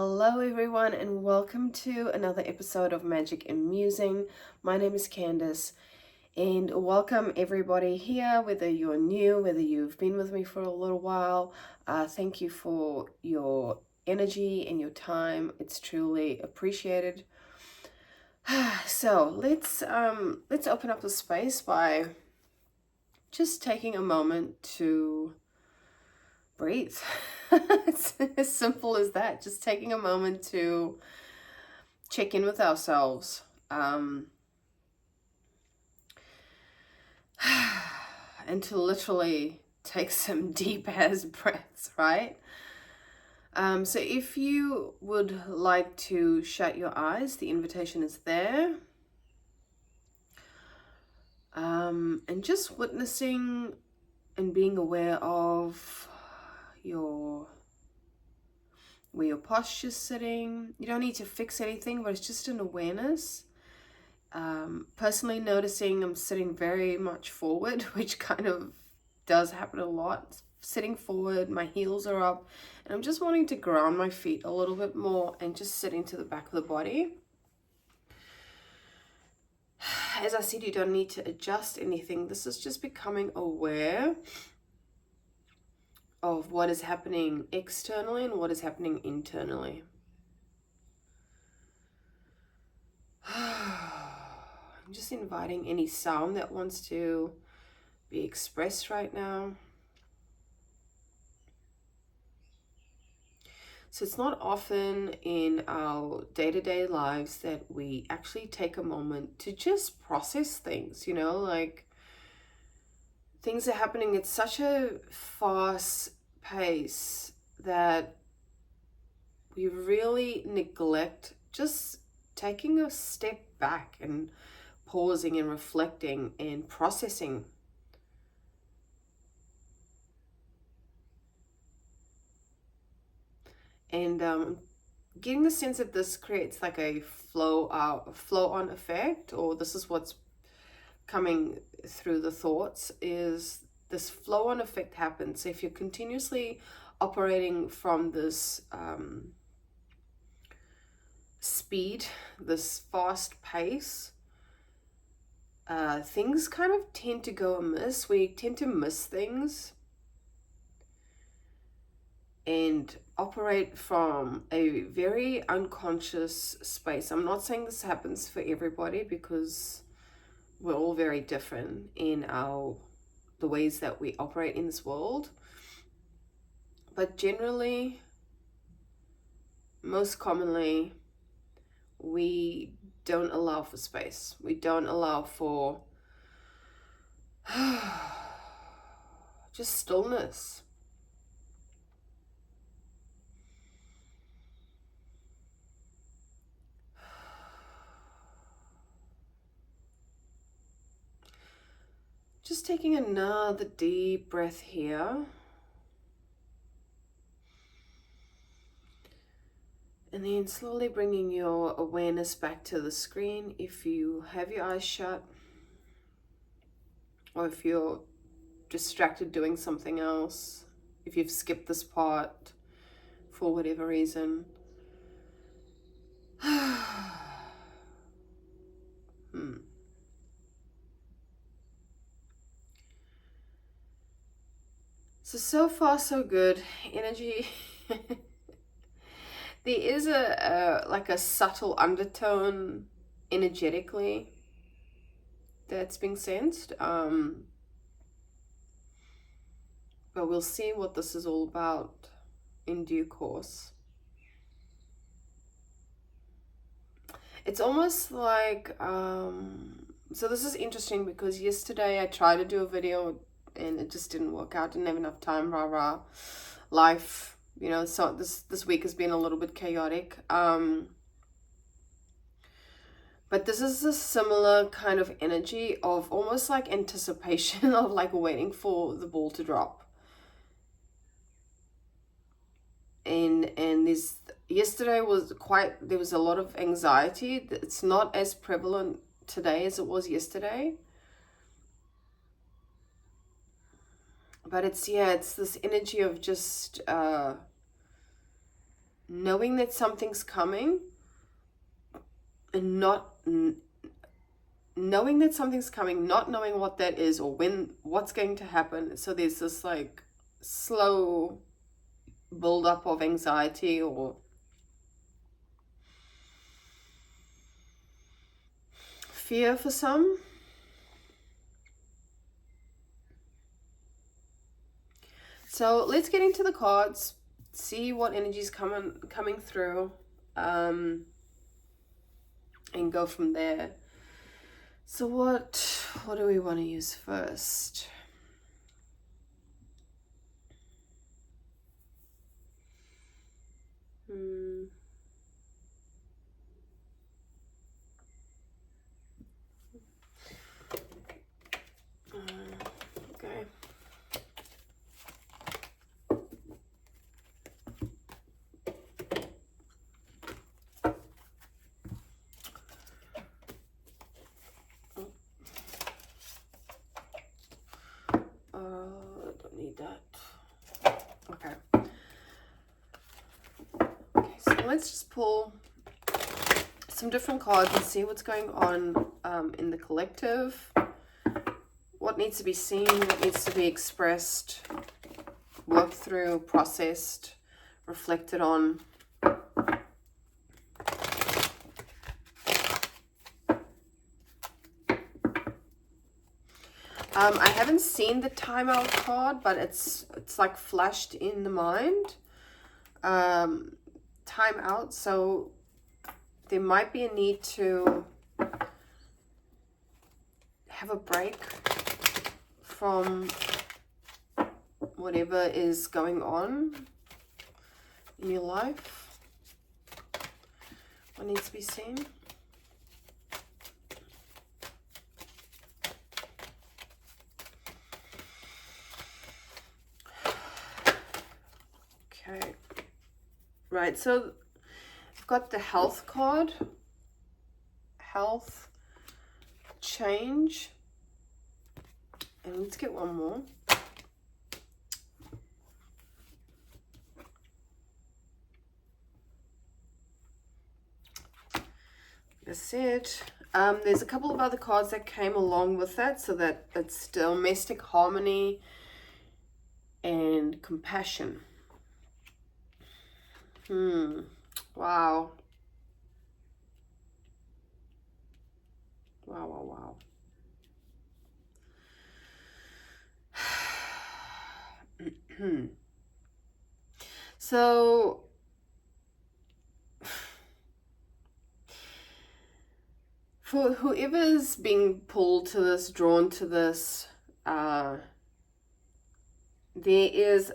Hello everyone and welcome to another episode of Magic and Musing. My name is Candace and welcome everybody here, whether you're new, whether you've been with me for a little while. Thank you for your energy and your time. It's truly appreciated. So let's open up the space by just taking a moment to breathe. It's as simple as that. Just taking a moment to check in with ourselves. And to literally take some deep ass breaths, right? So if you would like to shut your eyes, the invitation is there. And just witnessing and being aware of where your posture's sitting. You don't need to fix anything, but it's just an awareness. Personally noticing I'm sitting very much forward, which kind of does happen a lot. Sitting forward, my heels are up, and I'm just wanting to ground my feet a little bit more and just sitting to the back of the body. As I said, you don't need to adjust anything. This is just becoming aware of what is happening externally and what is happening internally. I'm just inviting any sound that wants to be expressed right now. So it's not often in our day-to-day lives that we actually take a moment to just process things, like things are happening at such a fast pace that we really neglect just taking a step back and pausing and reflecting and processing. And getting the sense that this creates like a flow on effect, or this is what's coming through the thoughts, is this flow on effect happens. So if you're continuously operating from this speed, this fast pace, things kind of tend to go amiss. We tend to miss things and operate from a very unconscious space. I'm not saying this happens for everybody, because we're all very different in the ways that we operate in this world. But generally, most commonly, we don't allow for space. We don't allow for just stillness. Just taking another deep breath here. And then slowly bringing your awareness back to the screen if you have your eyes shut, or if you're distracted doing something else, if you've skipped this part for whatever reason. So far so good. Energy. There is like a subtle undertone energetically that's being sensed. But we'll see what this is all about in due course. It's almost like, so this is interesting because yesterday I tried to do a video and it just didn't work out. Didn't have enough time. Life, so this week has been a little bit chaotic. But this is a similar kind of energy of almost like anticipation of like waiting for the ball to drop. And yesterday there was a lot of anxiety. It's not as prevalent today as it was yesterday. But it's this energy of just knowing that something's coming and not knowing that something's coming, not knowing what that is or when, what's going to happen. So there's this like slow build up of anxiety or fear for some. So let's get into the cards, see what energy's coming through, and go from there. So what do we want to use first? Okay. Don't need that. Okay. Okay, so let's just pull some different cards and see what's going on in the collective. What needs to be seen, what needs to be expressed, worked through, processed, reflected on. I haven't seen the timeout card, but it's like flashed in the mind. Timeout, so there might be a need to have a break from whatever is going on in your life. What needs to be seen? Okay. Right, so I've got the health card. Health, change. And let's get one more. That's it. There's a couple of other cards that came along with that, so that it's domestic harmony and compassion. Wow. Wow. So for whoever's being pulled to this, drawn to this, there is,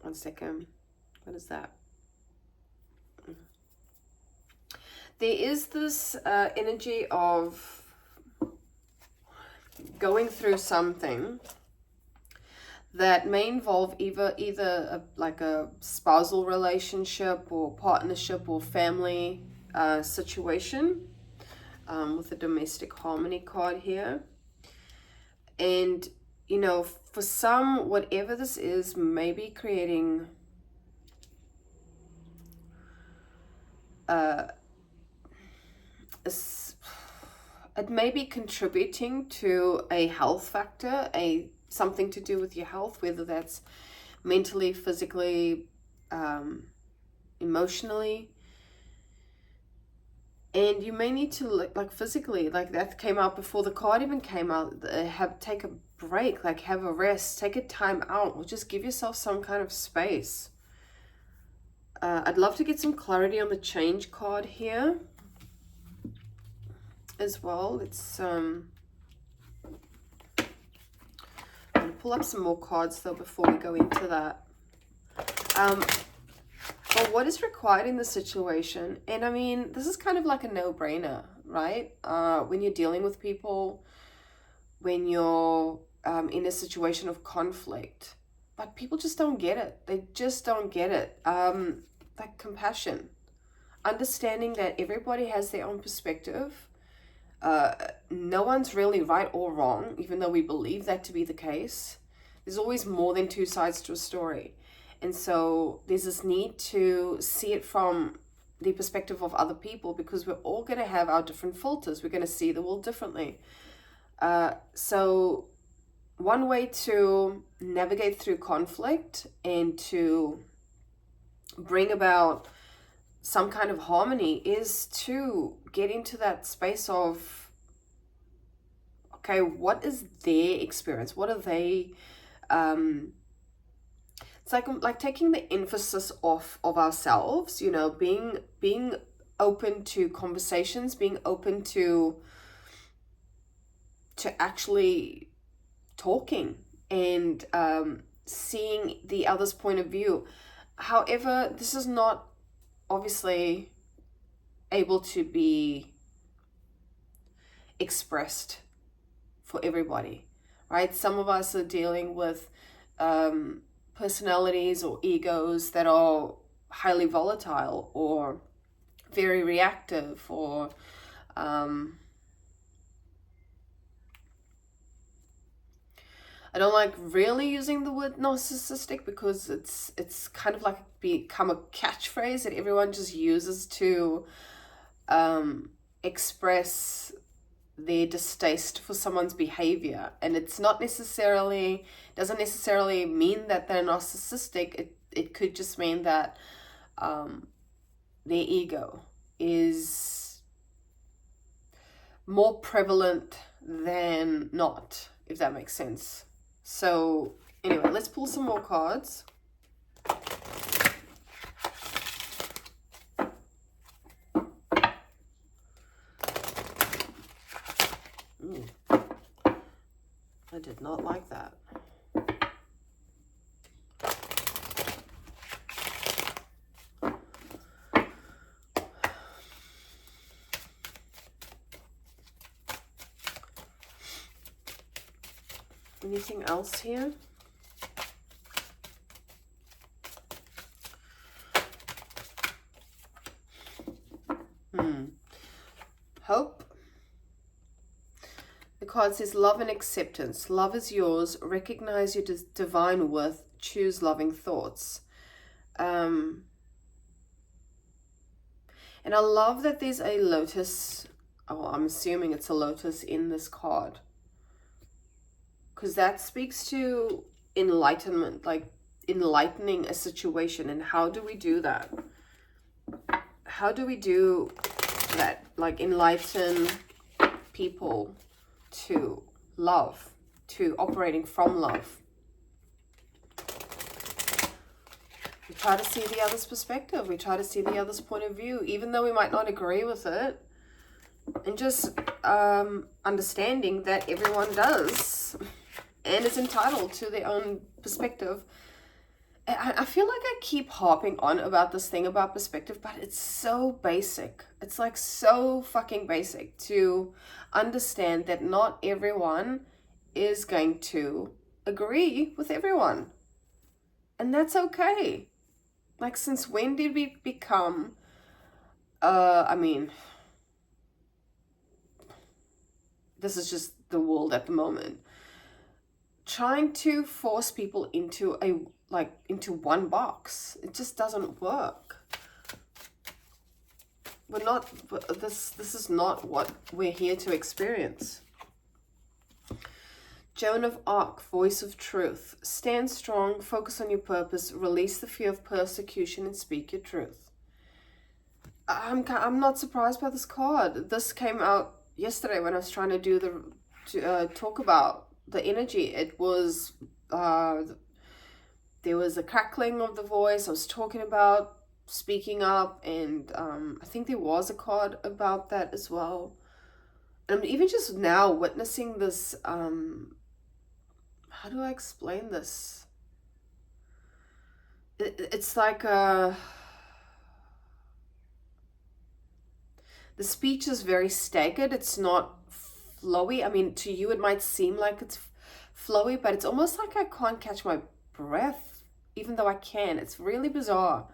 one second, what is that? There is this energy of going through something that may involve either like a spousal relationship or partnership or family situation, with the domestic harmony card here. And, you know, for some, whatever this is, maybe creating it may be contributing to a health factor, something to do with your health, whether that's mentally, physically, emotionally. And you may need to look, like physically, like that came out before the card even came out, take a break, like have a rest, take a time out, or just give yourself some kind of space. I'd love to get some clarity on the change card here as well. It's I'm gonna pull up some more cards though before we go into that. But what is required in the situation? And I mean, this is kind of like a no-brainer, right? When you're dealing with people, when you're in a situation of conflict, but people just don't get it. They just don't get it. Like compassion, understanding that everybody has their own perspective. No one's really right or wrong, even though we believe that to be the case. There's always more than two sides to a story. And so there's this need to see it from the perspective of other people, because we're all going to have our different filters. We're going to see the world differently. So one way to navigate through conflict and to bring about some kind of harmony is to get into that space of, okay, what is their experience? What are they, it's like taking the emphasis off of ourselves, you know, being open to conversations, being open to actually talking and seeing the other's point of view. However, this is not obviously able to be expressed for everybody, right? Some of us are dealing with personalities or egos that are highly volatile or very reactive, or I don't like really using the word narcissistic, because it's kind of like become a catchphrase that everyone just uses to express their distaste for someone's behavior. And it's not necessarily, doesn't necessarily mean that they're narcissistic. It could just mean that their ego is more prevalent than not, if that makes sense. So anyway, let's pull some more cards. I did not like that. Anything else here? Hope. The card says love and acceptance. Love is yours. Recognize your divine worth. Choose loving thoughts. And I love that there's a lotus. Oh, I'm assuming it's a lotus in this card, because that speaks to enlightenment, like enlightening a situation. And how do we do that? How do we do that? Like enlighten people to love, to operating from love. We try to see the other's perspective. We try to see the other's point of view, even though we might not agree with it. And just understanding that everyone does and is entitled to their own perspective. I feel like I keep harping on about this thing about perspective, but it's so basic. It's like so fucking basic to understand that not everyone is going to agree with everyone. And that's okay. Like, since when did we become, I mean, this is just the world at the moment, trying to force people into into one box. It just doesn't work. This is not what we're here to experience. Joan of Arc, voice of truth. Stand strong, focus on your purpose, release the fear of persecution, and speak your truth. I'm not surprised by this card. This came out yesterday when I was trying to do talk about the energy. It was there was a crackling of the voice. I was talking about speaking up, and I think there was a card about that as well. And I'm even just now witnessing this. How do I explain this? It's like the speech is very staggered. It's not flowy. I mean, to you it might seem like it's flowy, but it's almost like I can't catch my breath, even though I can. It's really bizarre.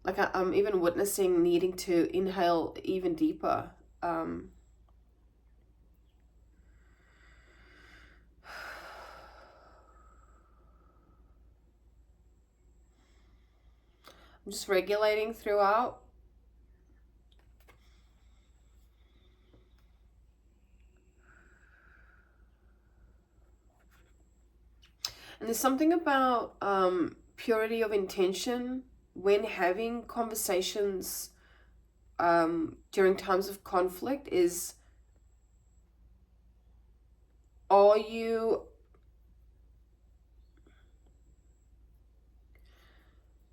Like I'm even witnessing needing to inhale even deeper. I'm just regulating throughout. And there's something about purity of intention when having conversations during times of conflict is,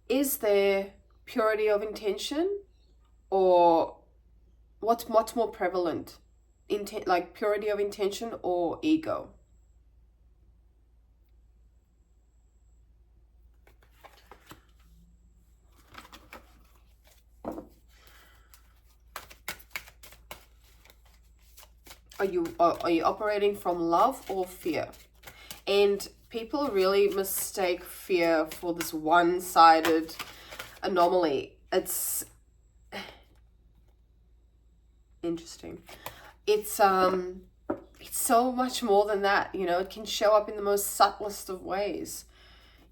is there purity of intention, or what's much more prevalent? Like purity of intention or ego? Are you operating from love or fear? And people really mistake fear for this one-sided anomaly. It's interesting. It's so much more than that. You know, it can show up in the most subtlest of ways.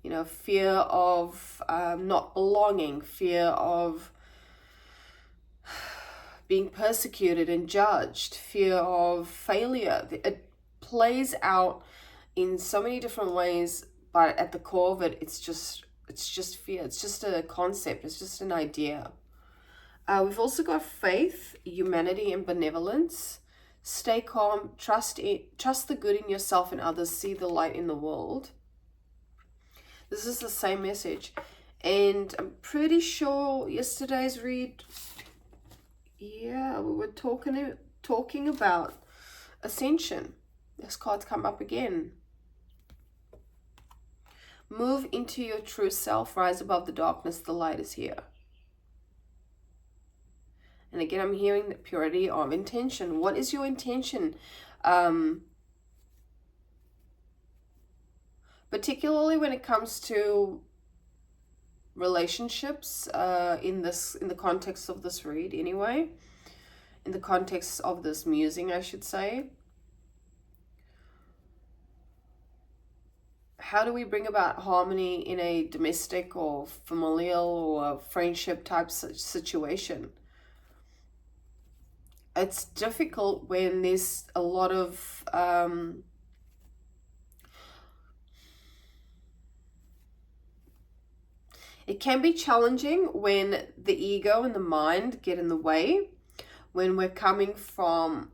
You know, fear of not belonging, fear of being persecuted and judged, fear of failure. It plays out in so many different ways, but at the core of it, it's just fear. It's just a concept. It's just an idea. We've also got faith, humanity, and benevolence. Stay calm, trust the good in yourself and others, see the light in the world. This is the same message. And I'm pretty sure yesterday's read, yeah, we were talking about ascension. This card's come up again. Move into your true self, rise above the darkness, the light is here. And again, I'm hearing the purity of intention. What is your intention? Particularly when it comes to relationships, in the context of this read anyway, in the context of this musing, I should say. How do we bring about harmony in a domestic or familial or friendship type situation? It's difficult when there's a lot of it can be challenging when the ego and the mind get in the way, when we're coming from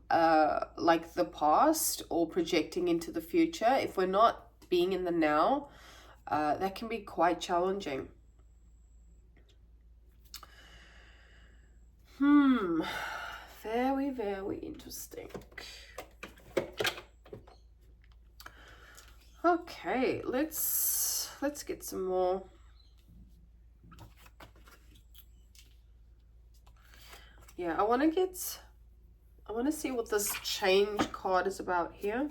like the past or projecting into the future. If we're not being in the now, that can be quite challenging. Very, very interesting. Okay, let's get some more. Yeah, I want to see what this change card is about here.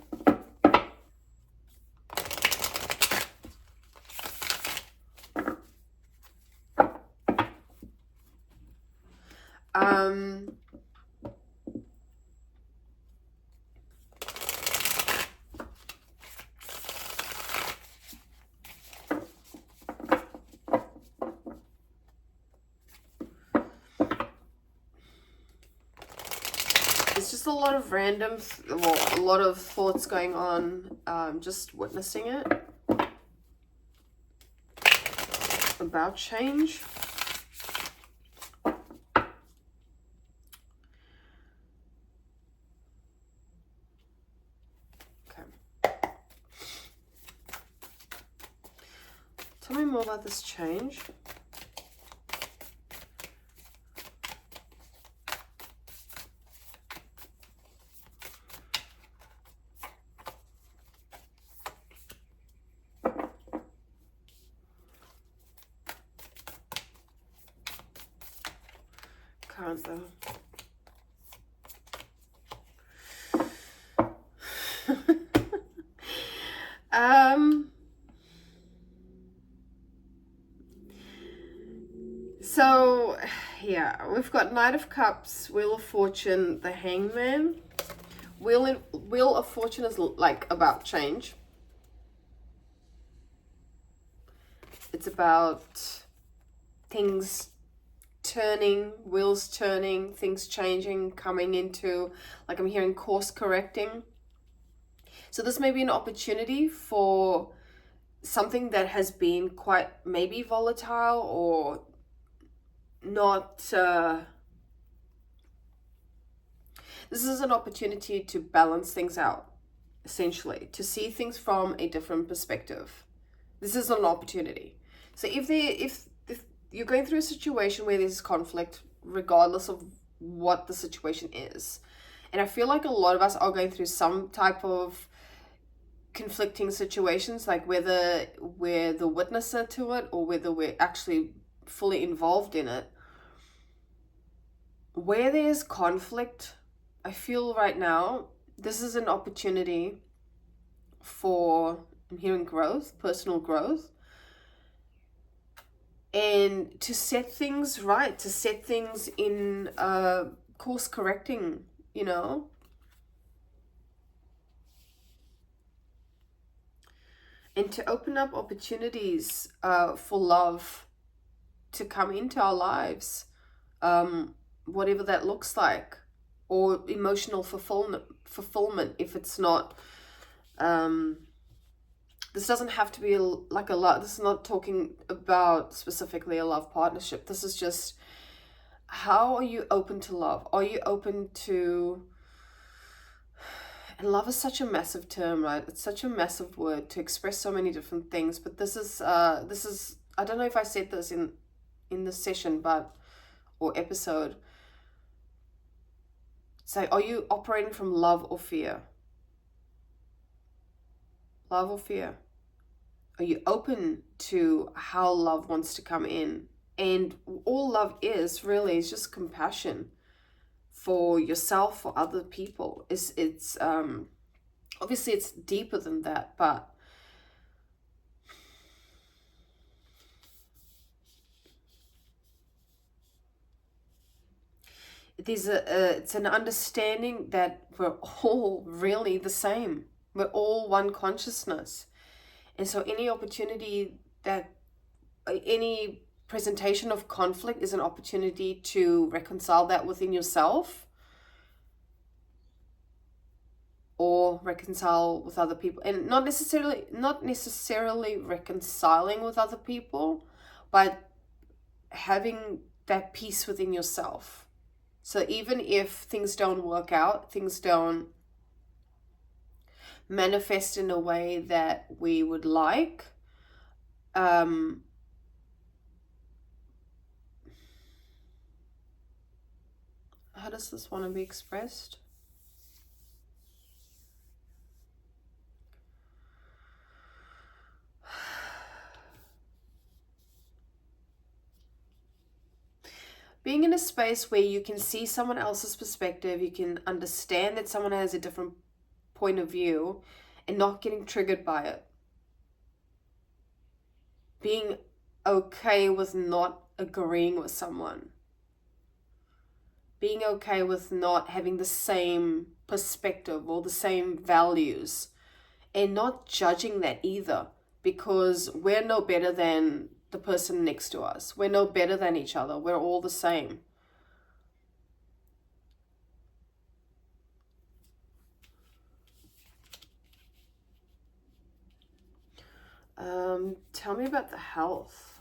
It's just a lot of a lot of thoughts going on, just witnessing it. About change. Okay. Tell me more about this change. Can't though. So yeah, we've got Knight of Cups, Wheel of Fortune, the Hangman. Wheel of Fortune is like about change. It's about things turning, wheels turning, things changing, coming into, like I'm hearing course correcting. So this may be an opportunity for something that has been quite maybe volatile or not. This is an opportunity to balance things out, essentially, to see things from a different perspective. This is an opportunity. So if you're going through a situation where there's conflict, regardless of what the situation is, and I feel like a lot of us are going through some type of conflicting situations, like whether we're the witnesser to it or whether we're actually fully involved in it. Where there's conflict, I feel right now this is an opportunity for, I'm hearing growth, personal growth, and to set things right, to set things in course correcting, you know. And to open up opportunities for love to come into our lives, whatever that looks like, or emotional fulfillment if it's not. This doesn't have to be like a love. This is not talking about specifically a love partnership. This is just, how are you open to love? Are you open to, and love is such a massive term, right? It's such a massive word to express so many different things. But this is I don't know if I said this in this session, but or episode. Say, are you operating from love or fear? Love or fear? Are you open to how love wants to come in? And all love is really is just compassion for yourself, for other people. It's obviously it's deeper than that, but it's an understanding that we're all really the same. We're all one consciousness. And so any opportunity that, any presentation of conflict is an opportunity to reconcile that within yourself or reconcile with other people. And not necessarily reconciling with other people, but having that peace within yourself. So even if things don't work out, things don't manifest in a way that we would like, how does this want to be expressed? Being in a space where you can see someone else's perspective, you can understand that someone has a different point of view and not getting triggered by it. Being okay with not agreeing with someone. Being okay with not having the same perspective or the same values, and not judging that either, because we're no better than the person next to us. We're no better than each other. We're all the same. Tell me about the health.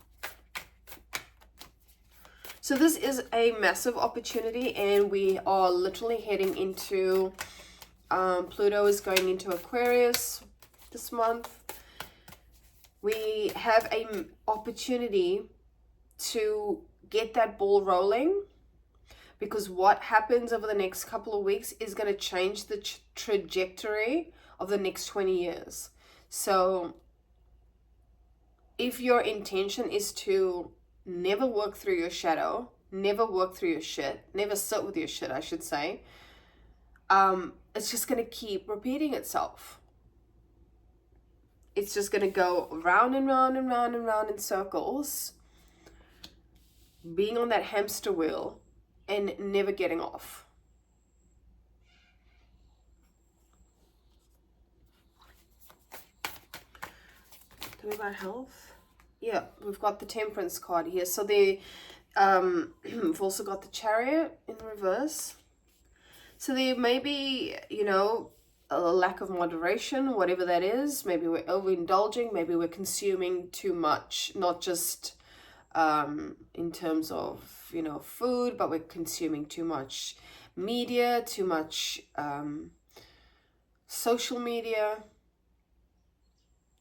So this is a massive opportunity, and we are literally heading into, Pluto is going into Aquarius this month. We have an opportunity to get that ball rolling, because what happens over the next couple of weeks is going to change the trajectory of the next 20 years. So if your intention is to never work through your shadow, never work through your shit, never sit with your shit, I should say, it's just going to keep repeating itself. It's just going to go round and round and round and round in circles, being on that hamster wheel and never getting off. Tell me about health. Yeah, we've got the Temperance card here. So we've also got the Chariot in reverse. So there may be, a lack of moderation, whatever that is. Maybe we're overindulging. Maybe we're consuming too much, not just in terms of, food, but we're consuming too much media, too much social media,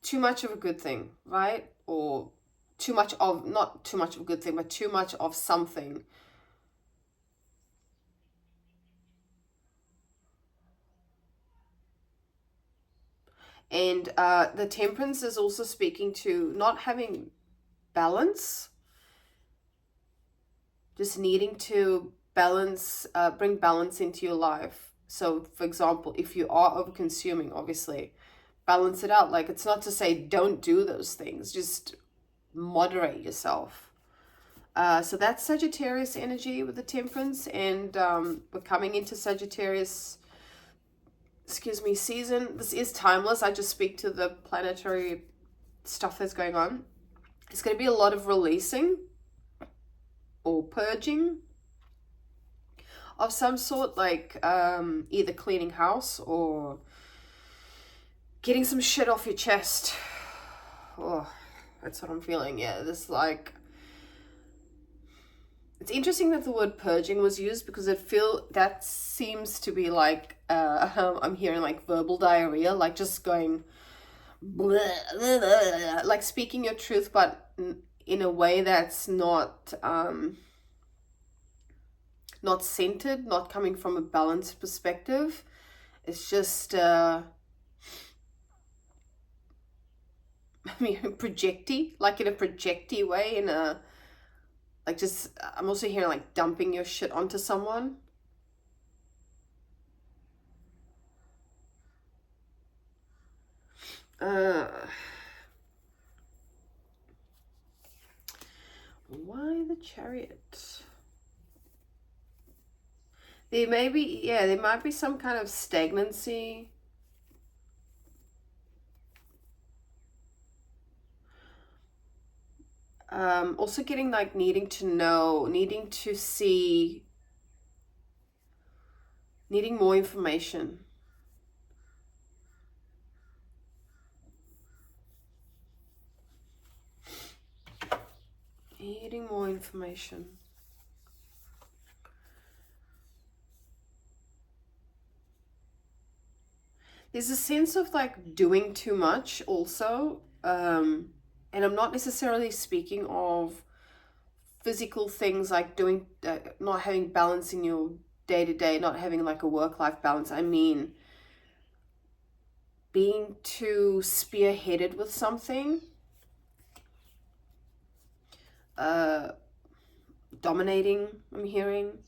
too much of a good thing, right? Or too much of, not too much of a good thing, but too much of something. And the Temperance is also speaking to not having balance, just needing to balance, bring balance into your life. So, for example, if you are over consuming, obviously, balance it out. Like, it's not to say don't do those things, just moderate yourself. So that's Sagittarius energy with the Temperance, and we're coming into Sagittarius, season. This is timeless. I just speak to the planetary stuff that's going on. It's going to be a lot of releasing or purging of some sort, like either cleaning house or getting some shit off your chest. Oh, that's what I'm feeling. Yeah, this like, it's interesting that the word purging was used because that seems to be like I'm hearing like verbal diarrhea, like just going blah, blah, blah, like speaking your truth, but in a way that's not centered, not coming from a balanced perspective. It's just I mean, projecty, like in a projecty way, in a like just I'm also hearing like dumping your shit onto someone. Uh, why the Chariot? There might be some kind of stagnancy. Also getting like needing to know, needing to see, needing more information. Needing more information. There's a sense of like doing too much also. And I'm not necessarily speaking of physical things like doing, not having balance in your day to day, not having like a work life balance. I mean, being too spearheaded with something, uh, dominating, I'm hearing.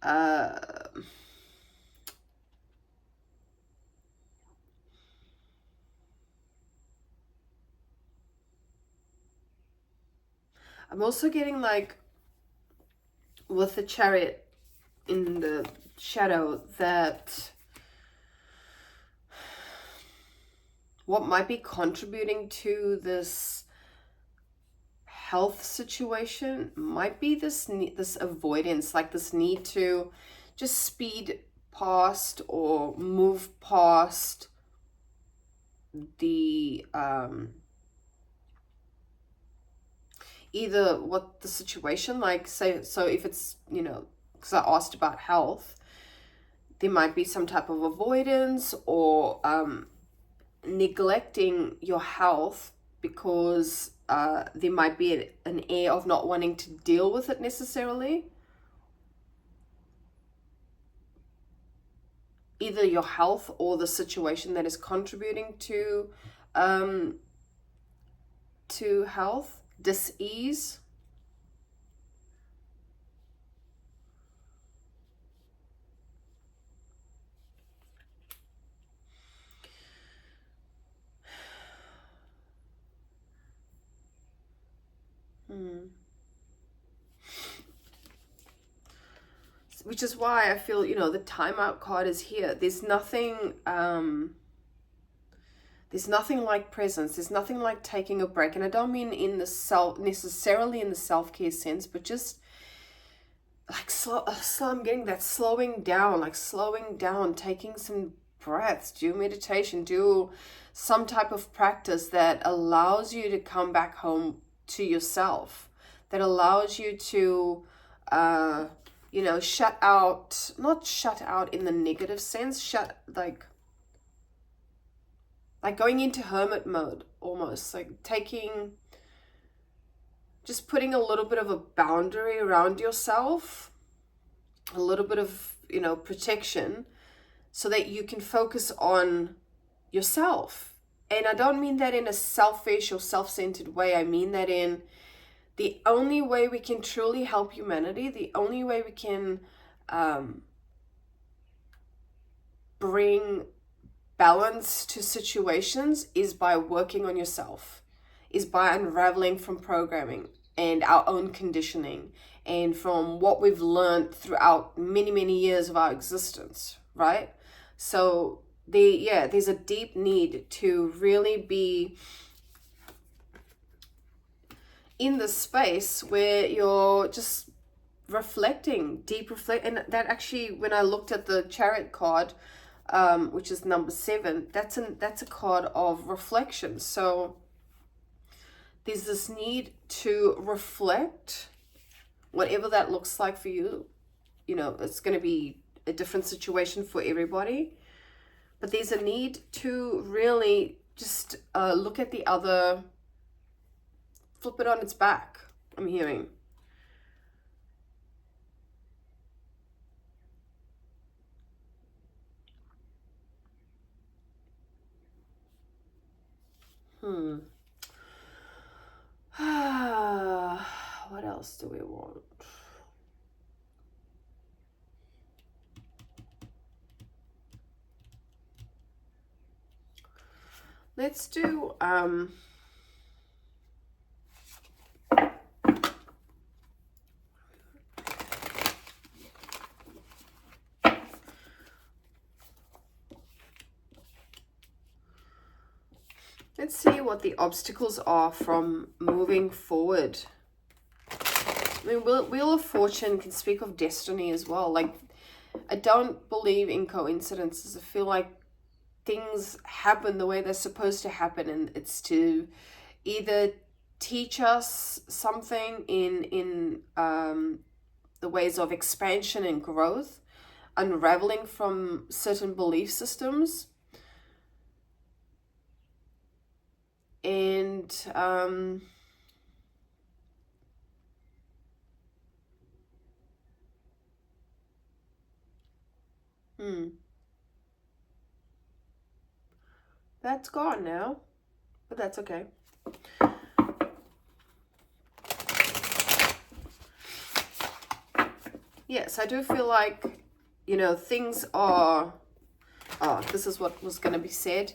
Uh, I'm also getting like with the Chariot in the shadow that what might be contributing to this health situation might be this avoidance, like this need to just speed past or move past the either what the situation like, say, so if it's, because I asked about health, there might be some type of avoidance or neglecting your health because there might be an air of not wanting to deal with it necessarily. Either your health or the situation that is contributing um, to health, dis-ease. which is why I feel, you know, the timeout card is here. There's nothing like presence. There's nothing like taking a break. And I don't mean in the necessarily in the self-care sense, but just like I'm getting that slowing down, taking some breaths, do meditation, do some type of practice that allows you to come back home to yourself, that allows you to, you know, not shut out in the negative sense, like going into hermit mode almost, like just putting a little bit of a boundary around yourself, a little bit of, you know, protection, so that you can focus on yourself. And I don't mean that in a selfish or self-centered way. I mean that in the only way we can truly help humanity, the only way we can bring balance to situations is by working on yourself, is by unraveling from programming and our own conditioning and from what we've learned throughout many, many years of our existence, right? So there's a deep need to really be in the space where you're just deep reflect. And that actually, when I looked at the Chariot card, which is number 7, that's a card of reflection. So there's this need to reflect, whatever that looks like for you. You know, it's going to be a different situation for everybody, but there's a need to really just look at the other, flip it on its back, I'm hearing. What else do we want? Let's do let's see what the obstacles are from moving forward. I mean, Wheel of Fortune can speak of destiny as well. Like, I don't believe in coincidences. I feel like things happen the way they're supposed to happen, and it's to either teach us something in the ways of expansion and growth, unraveling from certain belief systems, and that's gone now, but that's okay. Yes, I do feel like, you know, things are, this is what was going to be said.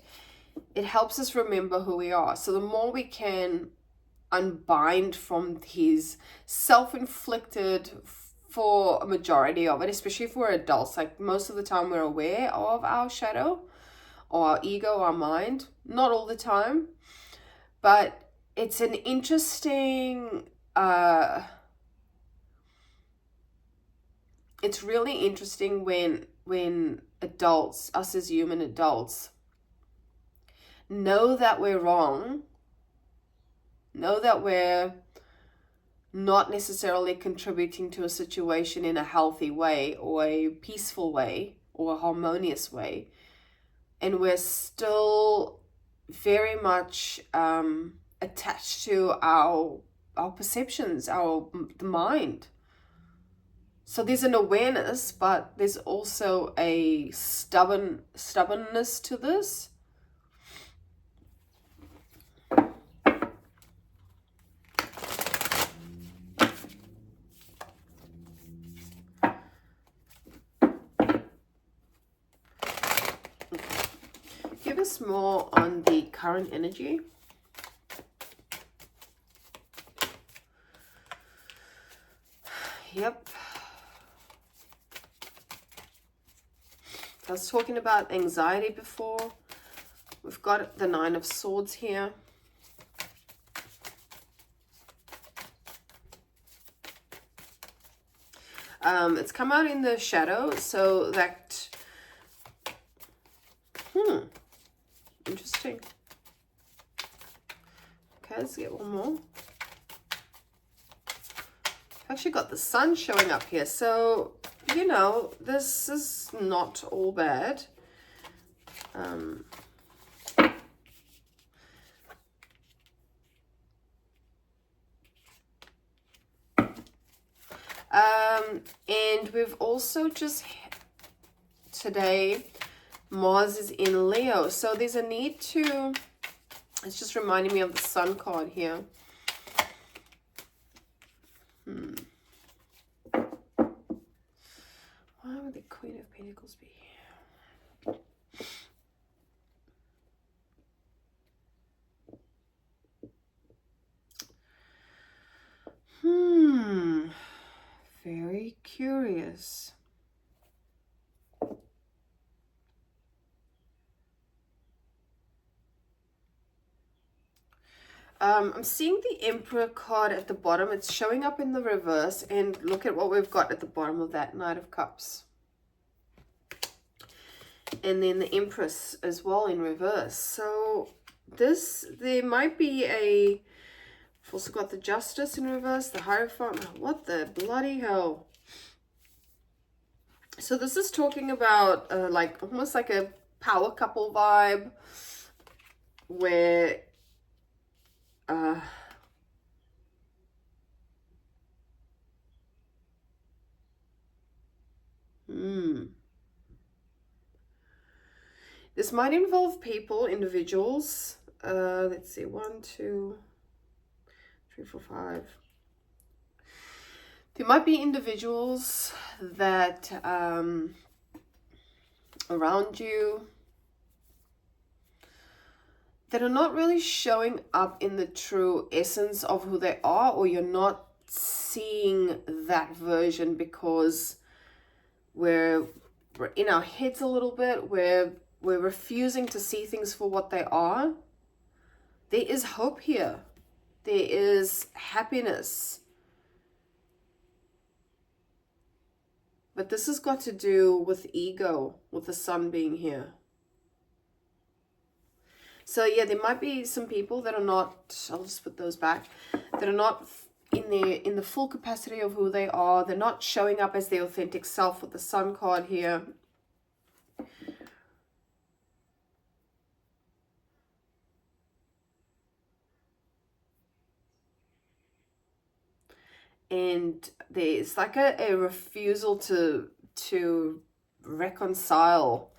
It helps us remember who we are. So the more we can unbind from his self-inflicted, for a majority of it, especially if we're adults, like most of the time we're aware of our shadow or our ego, our mind, not all the time, but it's an interesting, it's really interesting when adults, us as human adults, know that we're wrong, know that we're not necessarily contributing to a situation in a healthy way or a peaceful way or a harmonious way, and we're still very much attached to our perceptions, the mind. So there's an awareness, but there's also a stubbornness to this. Give us more on the current energy. Yep. I was talking about anxiety before. We've got the Nine of Swords here. It's come out in the shadow, so that, interesting. Okay, let's get one more. I've actually got the sun showing up here, so, you know, this is not all bad. And we've also just, today, Mars is in Leo. So there's a need to, it's just reminding me of the Sun card here. Why would the Queen of Pentacles be here? Very curious. I'm seeing the Emperor card at the bottom. It's showing up in the reverse, and look at what we've got at the bottom of that, Knight of Cups. And then the Empress as well in reverse. So this, there might be a, we've also got the Justice in reverse, the Hierophant. What the bloody hell? So this is talking about like almost like a power couple vibe, where this might involve people, individuals. Let's see, 1, 2, 3, 4, 5. There might be individuals that around you that are not really showing up in the true essence of who they are, or you're not seeing that version because we're in our heads a little bit, we're refusing to see things for what they are. There is hope here. There is happiness. But this has got to do with ego, with the sun being here. So yeah, there might be some people that are not, I'll just put those back, that are not in the full capacity of who they are. They're not showing up as their authentic self with the sun card here. And there's like a refusal to reconcile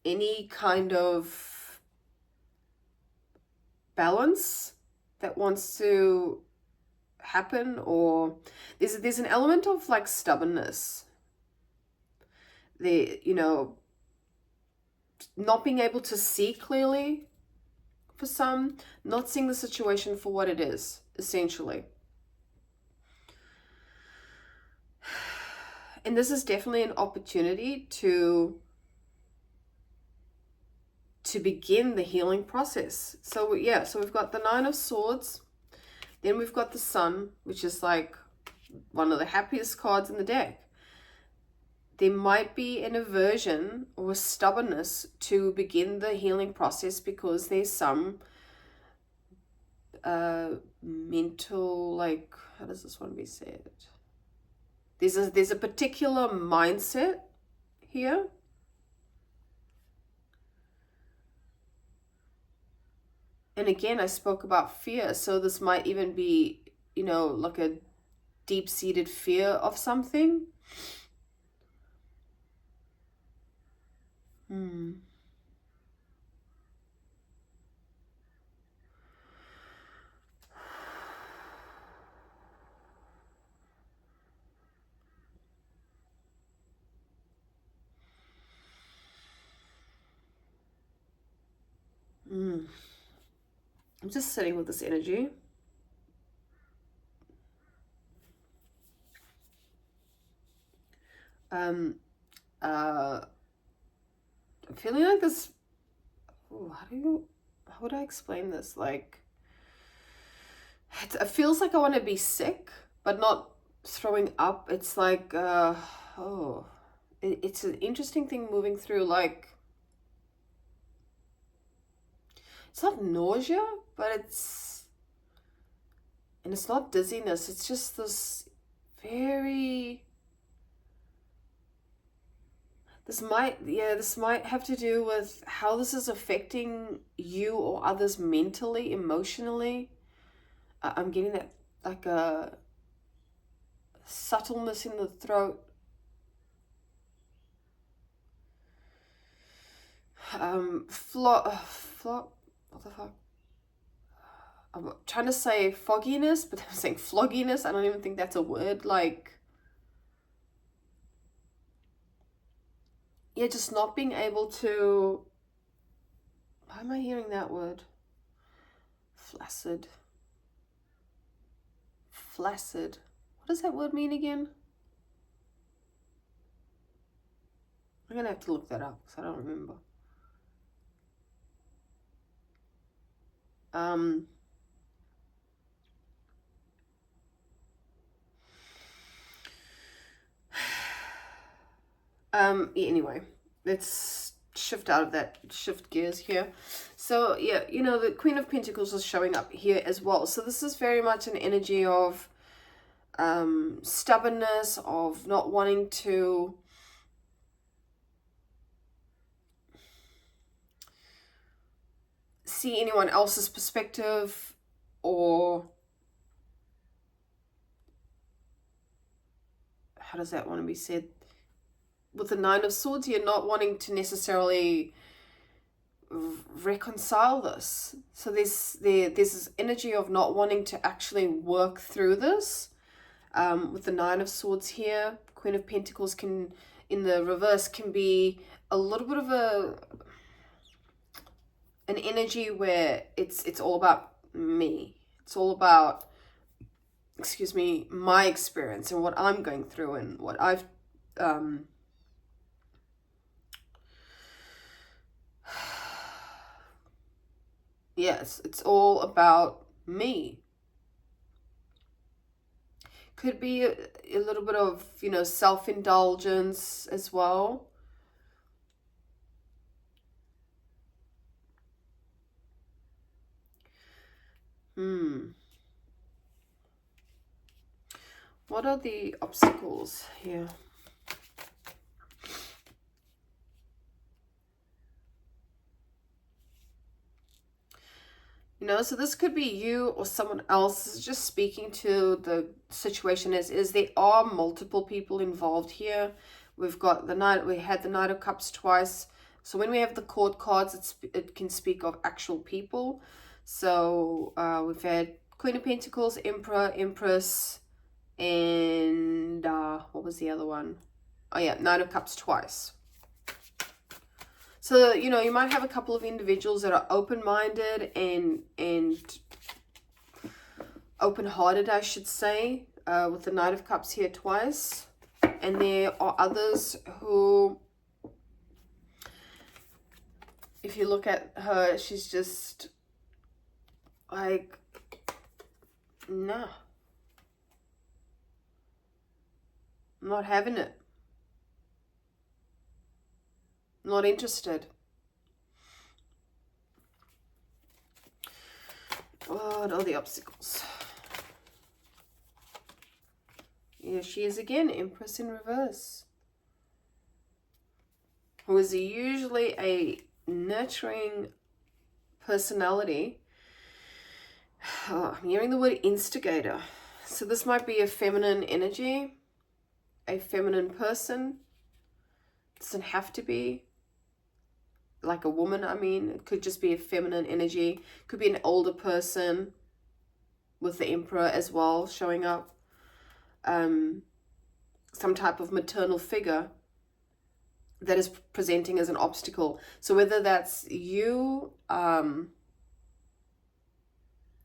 any kind of balance that wants to happen, or there's an element of like stubbornness. You know, not being able to see clearly for some, not seeing the situation for what it is, essentially. And this is definitely an opportunity to begin the healing process. So yeah, so we've got the Nine of Swords, then we've got the Sun, which is like one of the happiest cards in the deck. There might be an aversion or a stubbornness to begin the healing process because there's some mental, like, how does this one be said? There's a particular mindset here. And again, I spoke about fear. So this might even be, you know, like a deep-seated fear of something. I'm just sitting with this energy. I'm feeling like this. Ooh, how would I explain this? Like, it feels like I want to be sick, but not throwing up. It's like, it's an interesting thing moving through. Like, it's not nausea, but and it's not dizziness. It's just this very, this might have to do with how this is affecting you or others mentally, emotionally. I'm getting that, like a subtleness in the throat. What the fuck? I'm trying to say fogginess, but I'm saying flogginess. I don't even think that's a word. Like, yeah, just not being able to. Why am I hearing that word? Flaccid. Flaccid. What does that word mean again? I'm gonna have to look that up because I don't remember. Anyway, let's shift gears here. So yeah, the Queen of Pentacles is showing up here as well. So this is very much an energy of stubbornness, of not wanting to see anyone else's perspective, or how does that want to be said? With the Nine of Swords, you're not wanting to necessarily reconcile this. So there's this energy of not wanting to actually work through this. With the Nine of Swords here, Queen of Pentacles can, in the reverse, can be a little bit of an energy where it's all about me. It's all about, my experience and what I'm going through and what I've yes, it's all about me. Could be a little bit of, self-indulgence as well. What are the obstacles here? So this could be you or someone else just speaking to the situation as is. There are multiple people involved here. We had the Knight of Cups twice. So when we have the court cards, it can speak of actual people. So we've had Queen of Pentacles, Emperor, Empress, and what was the other one? Oh yeah, Knight of Cups twice. So, you might have a couple of individuals that are open-minded and open-hearted, I should say, with the Knight of Cups here twice. And there are others who, if you look at her, she's just like, nah, I'm not having it. Not interested. What are the obstacles? Here she is again, Empress in reverse. Who is usually a nurturing personality. Oh, I'm hearing the word instigator. So this might be a feminine energy, a feminine person. It doesn't have to be like a woman, it could just be a feminine energy. Could be an older person with the Emperor as well showing up. Some type of maternal figure that is presenting as an obstacle. So whether that's you in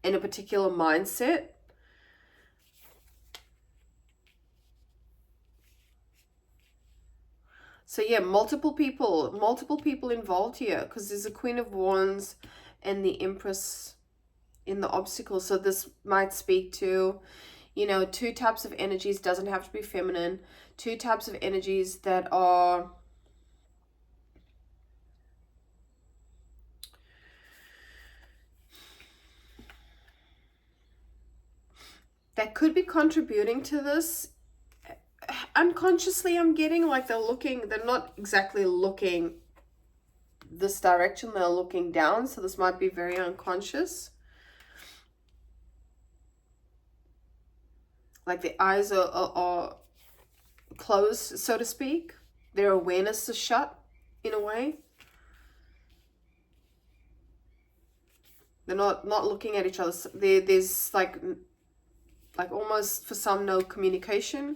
a particular mindset, So yeah, multiple people involved here, because there's a Queen of Wands and the Empress in the obstacle. So this might speak to, you know, two types of energies, doesn't have to be feminine, two types of energies that are that could be contributing to this. Unconsciously, I'm getting like they're not exactly looking this direction, they're looking down, so this might be very unconscious. Like the eyes are closed, so to speak. Their awareness is shut in a way. They're not looking at each other. There's like almost for some no communication.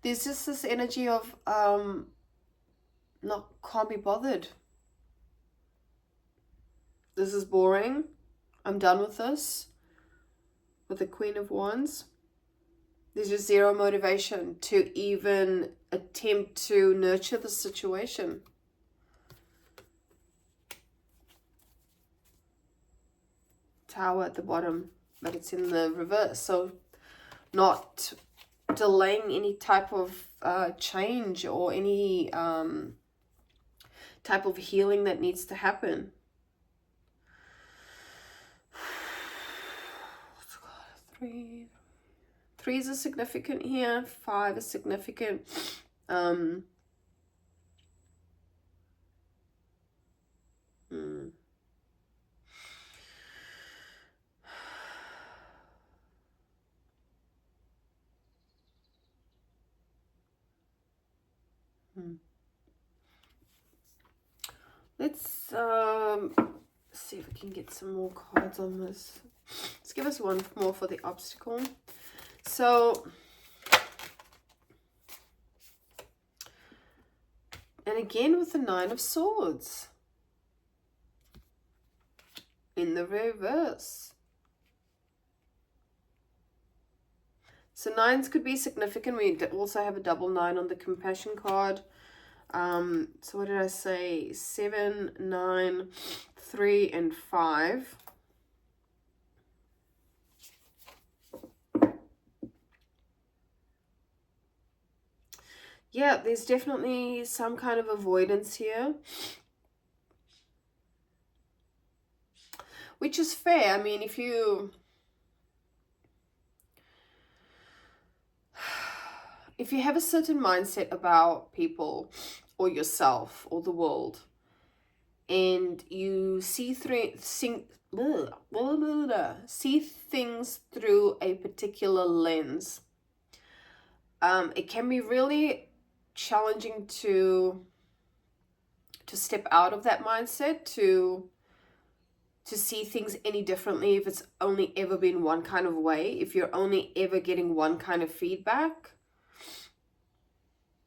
There's just this energy of not can't be bothered. This is boring. I'm done with this. With the Queen of Wands. There's just zero motivation to even attempt to nurture the situation. Tower at the bottom, but it's in the reverse. So not delaying any type of change or any type of healing that needs to happen. Threes are significant here. 5 is significant. Let's see if we can get some more cards on this. Let's give us one more for the obstacle. So, and again with the 9 of Swords in the reverse. So 9s could be significant. We also have a double 9 on the compassion card. So what did I say? 7, 9, 3, and 5. Yeah, there's definitely some kind of avoidance here. Which is fair. I mean, if you have a certain mindset about people or yourself or the world, and you see things through a particular lens, it can be really challenging to step out of that mindset, to see things any differently if it's only ever been one kind of way, if you're only ever getting one kind of feedback,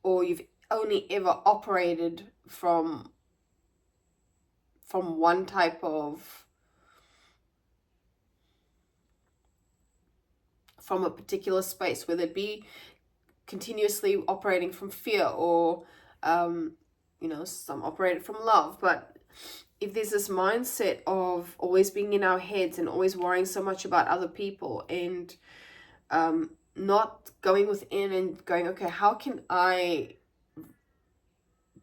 or you've only ever operated from one type of, from a particular space, whether it be continuously operating from fear or you know, some operated from love. But if there's this mindset of always being in our heads and always worrying so much about other people, and not going within and going, okay, how can I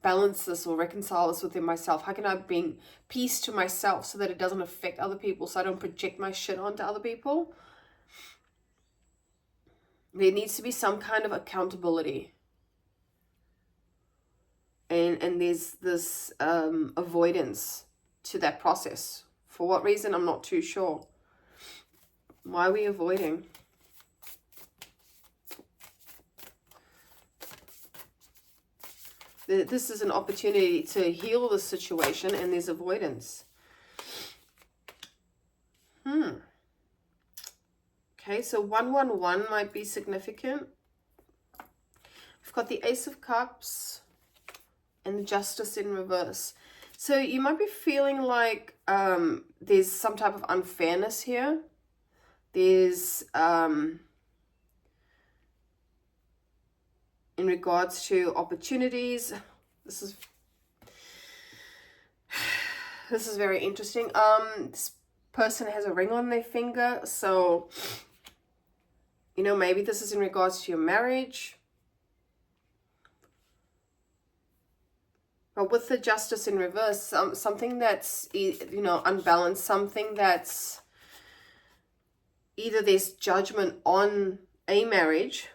balance this or reconcile this within myself? How can I bring peace to myself so that it doesn't affect other people, so I don't project my shit onto other people? There needs to be some kind of accountability. And there's this avoidance to that process. For what reason, I'm not too sure. Why are we avoiding? This is an opportunity to heal the situation, and there's avoidance. Okay, so 111 might be significant. We've got the Ace of Cups and the Justice in reverse. So you might be feeling like there's some type of unfairness here. There's in regards to opportunities, this is very interesting. This person has a ring on their finger, so you know, maybe this is in regards to your marriage. But with the Justice in reverse, something that's, you know, unbalanced, something that's either there's judgment on a marriage.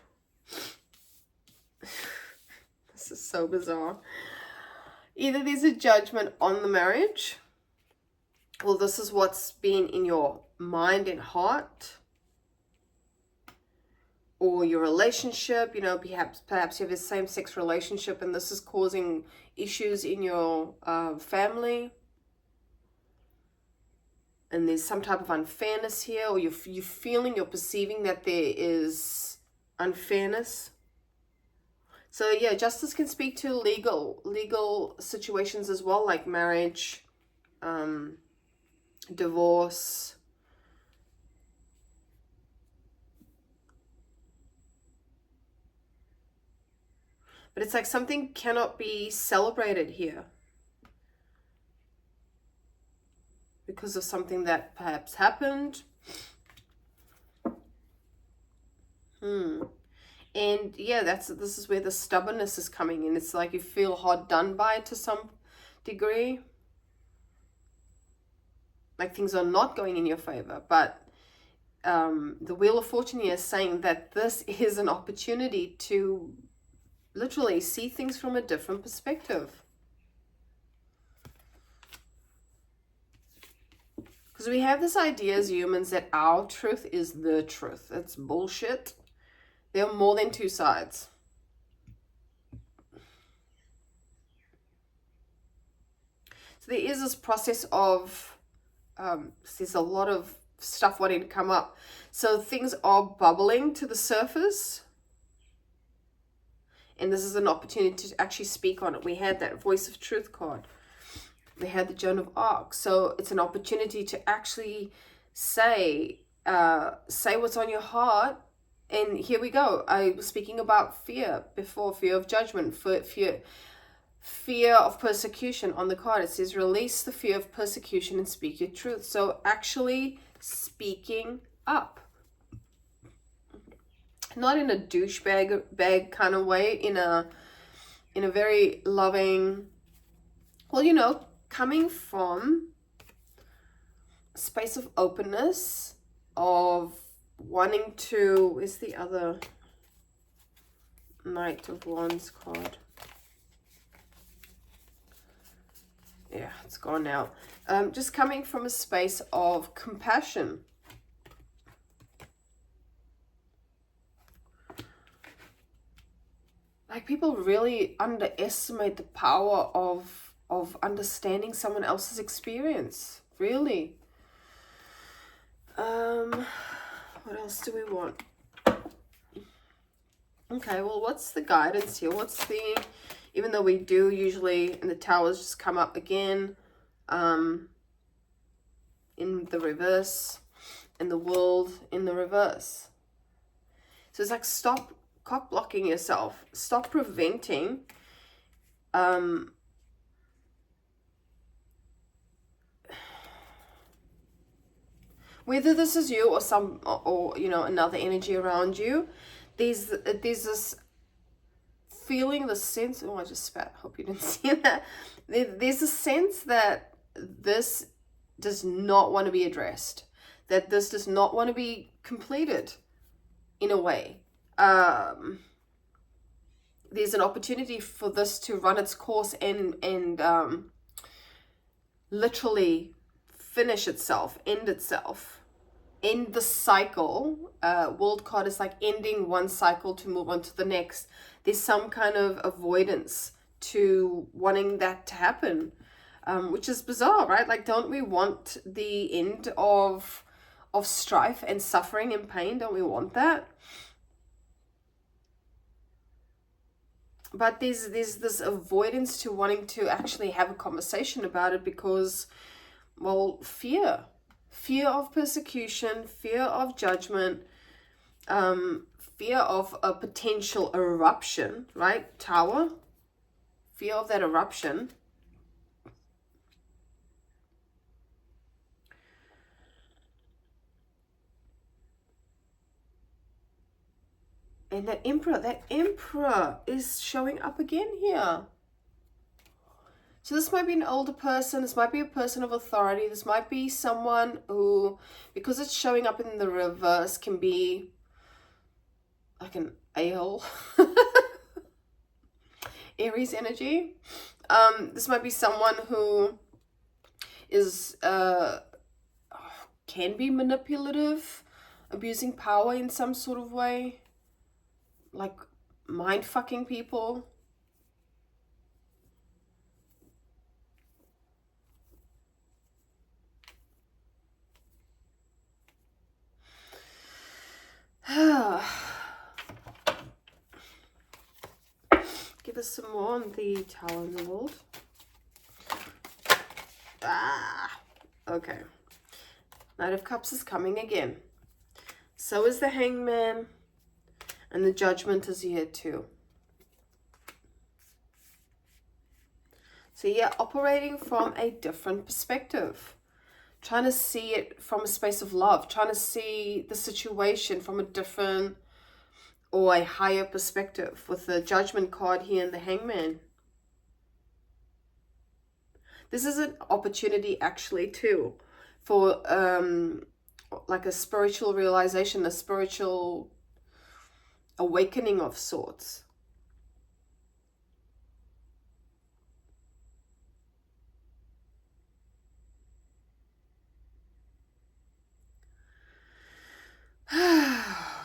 This is so bizarre. Either there's a judgment on the marriage, or this is what's been in your mind and heart, or your relationship. You know, perhaps you have a same-sex relationship and this is causing issues in your family, and there's some type of unfairness here, or you're perceiving that there is unfairness. So yeah, justice can speak to legal situations as well, like marriage, divorce. But it's like something cannot be celebrated here because of something that perhaps happened. And yeah, this is where the stubbornness is coming in. It's like you feel hard done by to some degree. Like things are not going in your favor. But the Wheel of Fortune here is saying that this is an opportunity to literally see things from a different perspective. Because we have this idea as humans that our truth is the truth. It's bullshit. There are more than two sides. So there is this process of, there's a lot of stuff wanting to come up. So things are bubbling to the surface. And this is an opportunity to actually speak on it. We had that Voice of Truth card. We had the Joan of Arc. So it's an opportunity to actually say what's on your heart. And here we go. I was speaking about fear before, fear of judgment, fear of persecution. On the card, it says, release the fear of persecution and speak your truth. So actually speaking up. Not in a douchebag kind of way, in a very loving, well, you know, coming from a space of openness, of wanting to, is the other Knight of Wands card? Yeah, it's gone now. Just coming from a space of compassion. Like people really underestimate the power of understanding someone else's experience. Really. What else do we want? Okay, well, what's the guidance here? Even though we do usually, and the towers just come up again, in the reverse, and the world in the reverse. So it's like, stop cock blocking yourself. Stop preventing whether this is you or you know, another energy around you. There's this feeling, the sense, oh, I just spat, hope you didn't see that. There's a sense that this does not want to be addressed, that this does not want to be completed in a way. There's an opportunity for this to run its course and literally finish itself, end itself, end the cycle. World card is like ending one cycle to move on to the next. There's some kind of avoidance to wanting that to happen, which is bizarre, right? Like, don't we want the end of strife and suffering and pain? Don't we want that? But there's this avoidance to wanting to actually have a conversation about it because, well, fear. Fear of persecution, fear of judgment, fear of a potential eruption, right? Tower, fear of that eruption. And that emperor is showing up again here. So this might be an older person, this might be a person of authority, this might be someone who, because it's showing up in the reverse, can be like an a-hole. Aries energy. This might be someone who is can be manipulative, abusing power in some sort of way, like mind fucking people. Give us some more on the Tower in the World. Okay. Knight of Cups is coming again. So is the Hangman. And the Judgment is here too. So yeah, operating from a different perspective. Trying to see it from a space of love. Trying to see the situation from a different or a higher perspective. With the Judgment card here and the Hangman. This is an opportunity actually too for like a spiritual realization, a spiritual awakening of sorts.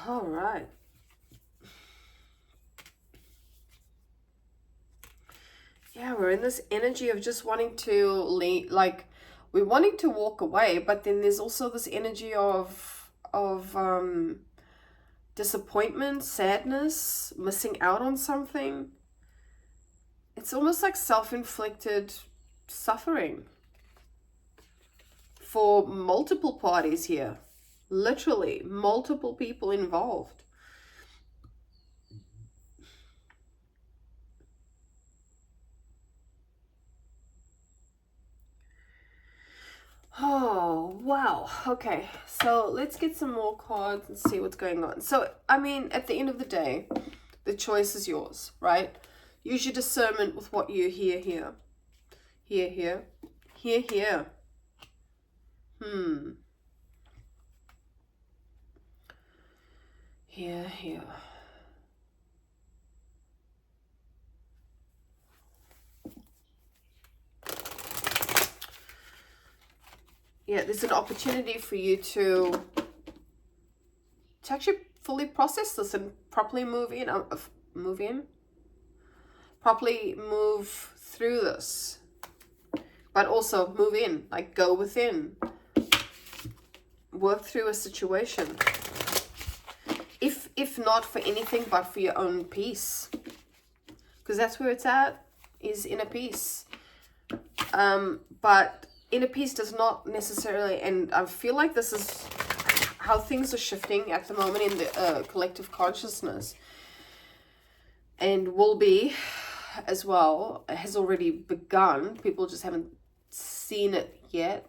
All right. Yeah, we're in this energy of just wanting to leave, like we're wanting to walk away, but then there's also this energy of disappointment, sadness, missing out on something. It's almost like self-inflicted suffering for multiple parties here. Literally, multiple people involved. Oh, wow. Okay, so let's get some more cards and see what's going on. So, I mean, at the end of the day, the choice is yours, right? Use your discernment with what you hear here. Hear here. Hear here. Hear here. Yeah, there's an opportunity for you to actually fully process this and properly properly move through this, but also move in, like go within, work through a situation, if not for anything but for your own peace, because that's where it's at, is inner peace. But inner peace does not necessarily, and I feel like this is how things are shifting at the moment in the collective consciousness, and will be as well. It has already begun. People just haven't seen it yet.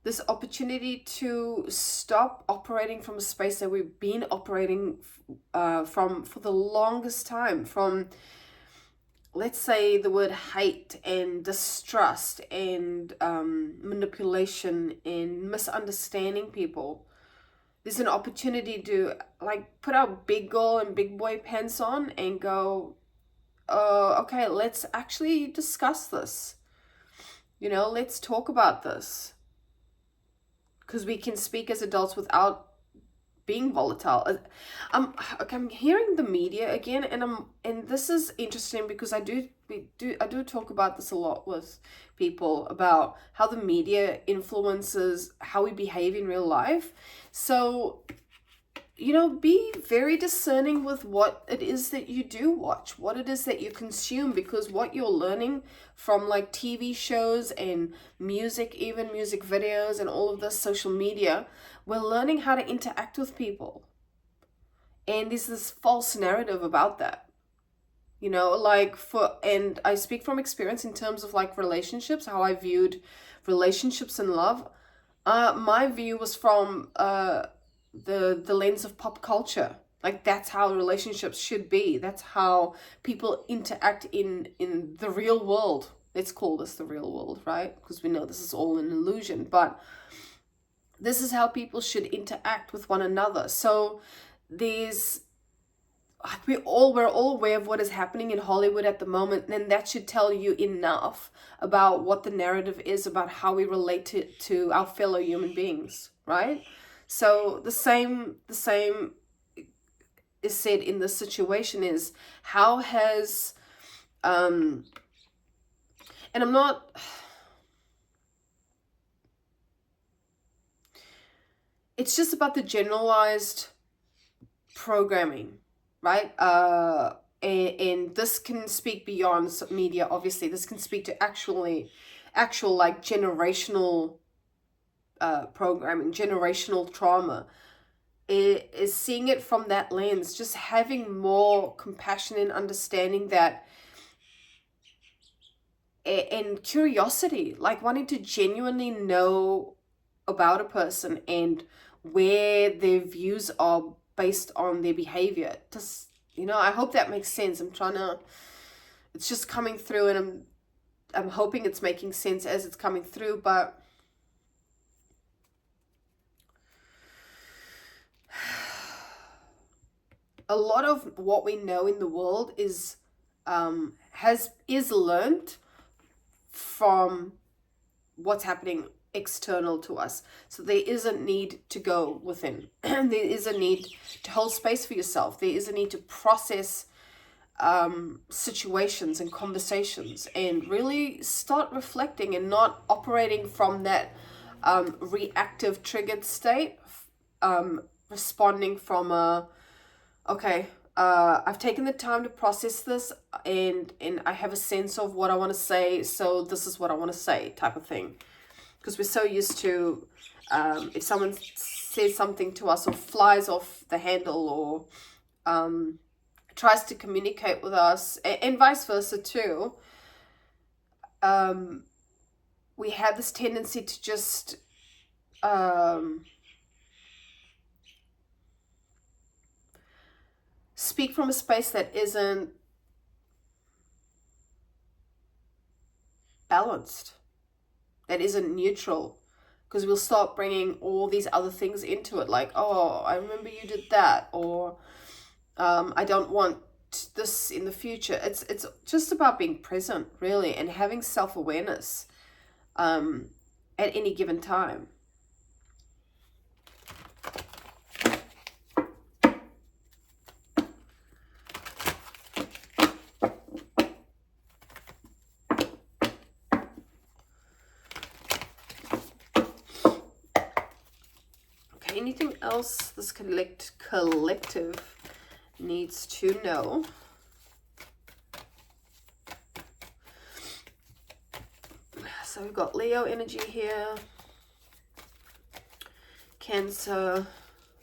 This opportunity to stop operating from a space that we've been operating from for the longest time, from, let's say, the word hate and distrust and manipulation and misunderstanding people. There's an opportunity to like put our big girl and big boy pants on and go, okay, let's actually discuss this. You know, let's talk about this. Because we can speak as adults without being volatile. I'm hearing the media again, and this is interesting because I do talk about this a lot with people about how the media influences how we behave in real life. So you know, be very discerning with what it is that you do watch, what it is that you consume, because what you're learning from like TV shows and music, even music videos and all of this social media, we're learning how to interact with people. And there's this false narrative about that. You know, like and I speak from experience in terms of like relationships, how I viewed relationships and love. My view was from the lens of pop culture. Like that's how relationships should be. That's how people interact in the real world. Let's call this the real world, right? Because we know this is all an illusion, but this is how people should interact with one another. So there's we're all aware of what is happening in Hollywood at the moment, and that should tell you enough about what the narrative is about how we relate to our fellow human beings, right? So the same is said in this situation is how has and I'm not, it's just about the generalized programming, right? And this can speak beyond media, obviously. This can speak to actual like generational programming, generational trauma. Is seeing it from that lens, just having more compassion and understanding that, and curiosity, like wanting to genuinely know about a person and where their views are based on their behavior. Just, you know, I hope that makes sense. It's just coming through, and I'm hoping it's making sense as it's coming through, but a lot of what we know in the world is learned from what's happening external to us. So there is a need to go within. There is a need to hold space for yourself. There is a need to process situations and conversations, and really start reflecting and not operating from that reactive triggered state, responding from a, okay, I've taken the time to process this, and I have a sense of what I want to say, so this is what I want to say, type of thing. Because we're so used to, if someone says something to us or flies off the handle or tries to communicate with us, and vice versa too, we have this tendency to just speak from a space that isn't balanced, that isn't neutral, because we'll start bringing all these other things into it, like, oh, I remember you did that, or I don't want this in the future. It's just about being present, really, and having self-awareness at any given time. Anything else this collective needs to know? So we've got Leo energy here, Cancer,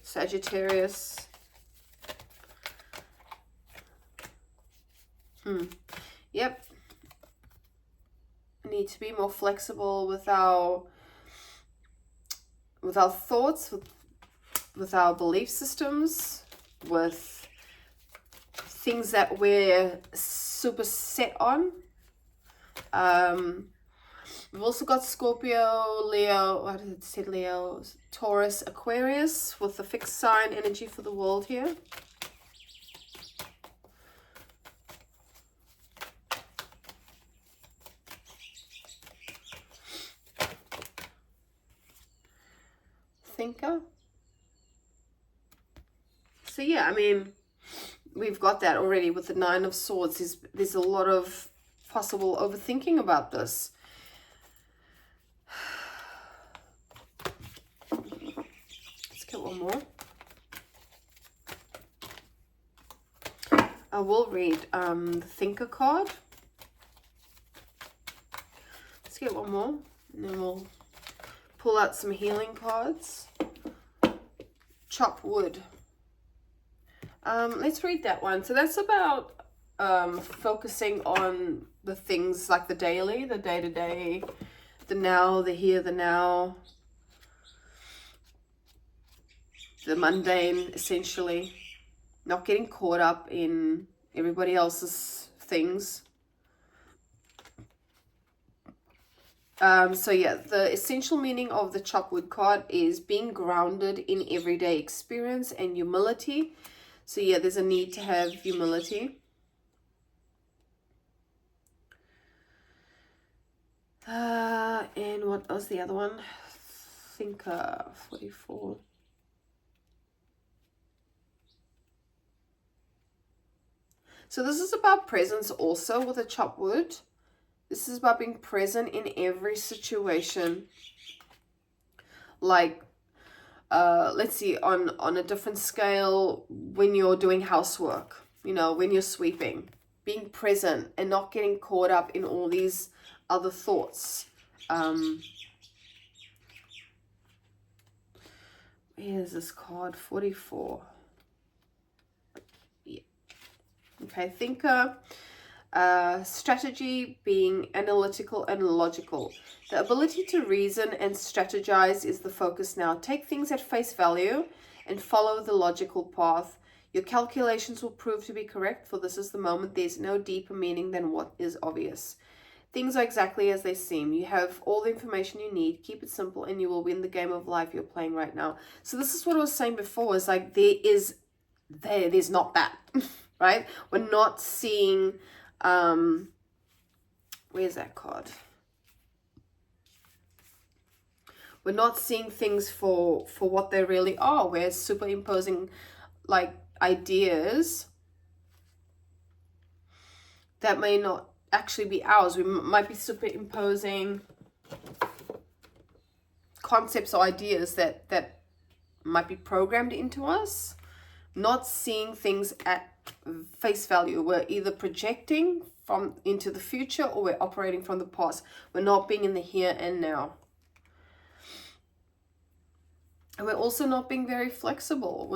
Sagittarius. Yep. Need to be more flexible with our thoughts, with our belief systems, with things that we're super set on. We've also got Scorpio, Leo, what did it say, Leo, Taurus, Aquarius, with the fixed sign energy for the world here. Thinker. So yeah, I mean, we've got that already with the Nine of Swords. There's a lot of possible overthinking about this. Let's get one more. I will read the Thinker card. Let's get one more, and then we'll pull out some healing cards. Chop wood. Let's read that one. So that's about focusing on the things like the daily, the day-to-day, the now, the here, the now, the mundane, essentially. Not getting caught up in everybody else's things. So yeah, the essential meaning of the chopwood card is being grounded in everyday experience and humility. So yeah, there's a need to have humility. And what was the other one? Thinker 44. So this is about presence also with a chopwood. This is about being present in every situation. Like, let's see, on a different scale, when you're doing housework, you know, when you're sweeping, being present and not getting caught up in all these other thoughts. Here's this card, 44. Yeah. Okay, thinker. Strategy, being analytical and logical. The ability to reason and strategize is the focus now. Take things at face value and follow the logical path. Your calculations will prove to be correct, for this is the moment. There's no deeper meaning than what is obvious. Things are exactly as they seem. You have all the information you need. Keep it simple and you will win the game of life you're playing right now. So this is what I was saying before, is like there's not that, right? We're not seeing, where's that card? We're not seeing things for what they really are. We're superimposing like ideas that may not actually be ours. We might be superimposing concepts or ideas that might be programmed into us, not seeing things at face value. We're either projecting from into the future or we're operating from the past. We're not being in the here and now. And we're also not being very flexible.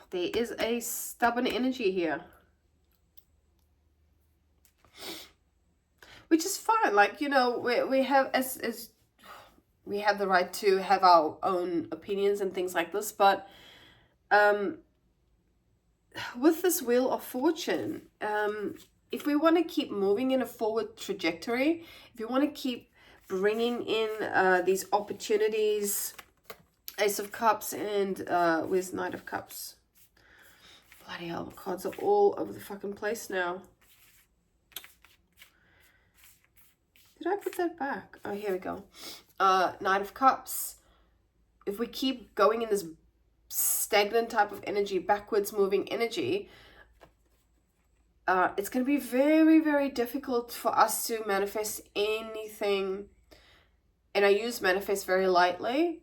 There is a stubborn energy here, which is fine. Like, you know, we have as we have the right to have our own opinions and things like this, but with this Wheel of Fortune, if we want to keep moving in a forward trajectory, if we want to keep bringing in these opportunities, Ace of Cups and where's Knight of Cups? Bloody hell, the cards are all over the fucking place now. Did I put that back? Oh, here we go. Knight of Cups. If we keep going in this stagnant type of energy, backwards moving energy, it's going to be very, very difficult for us to manifest anything. And I use manifest very lightly.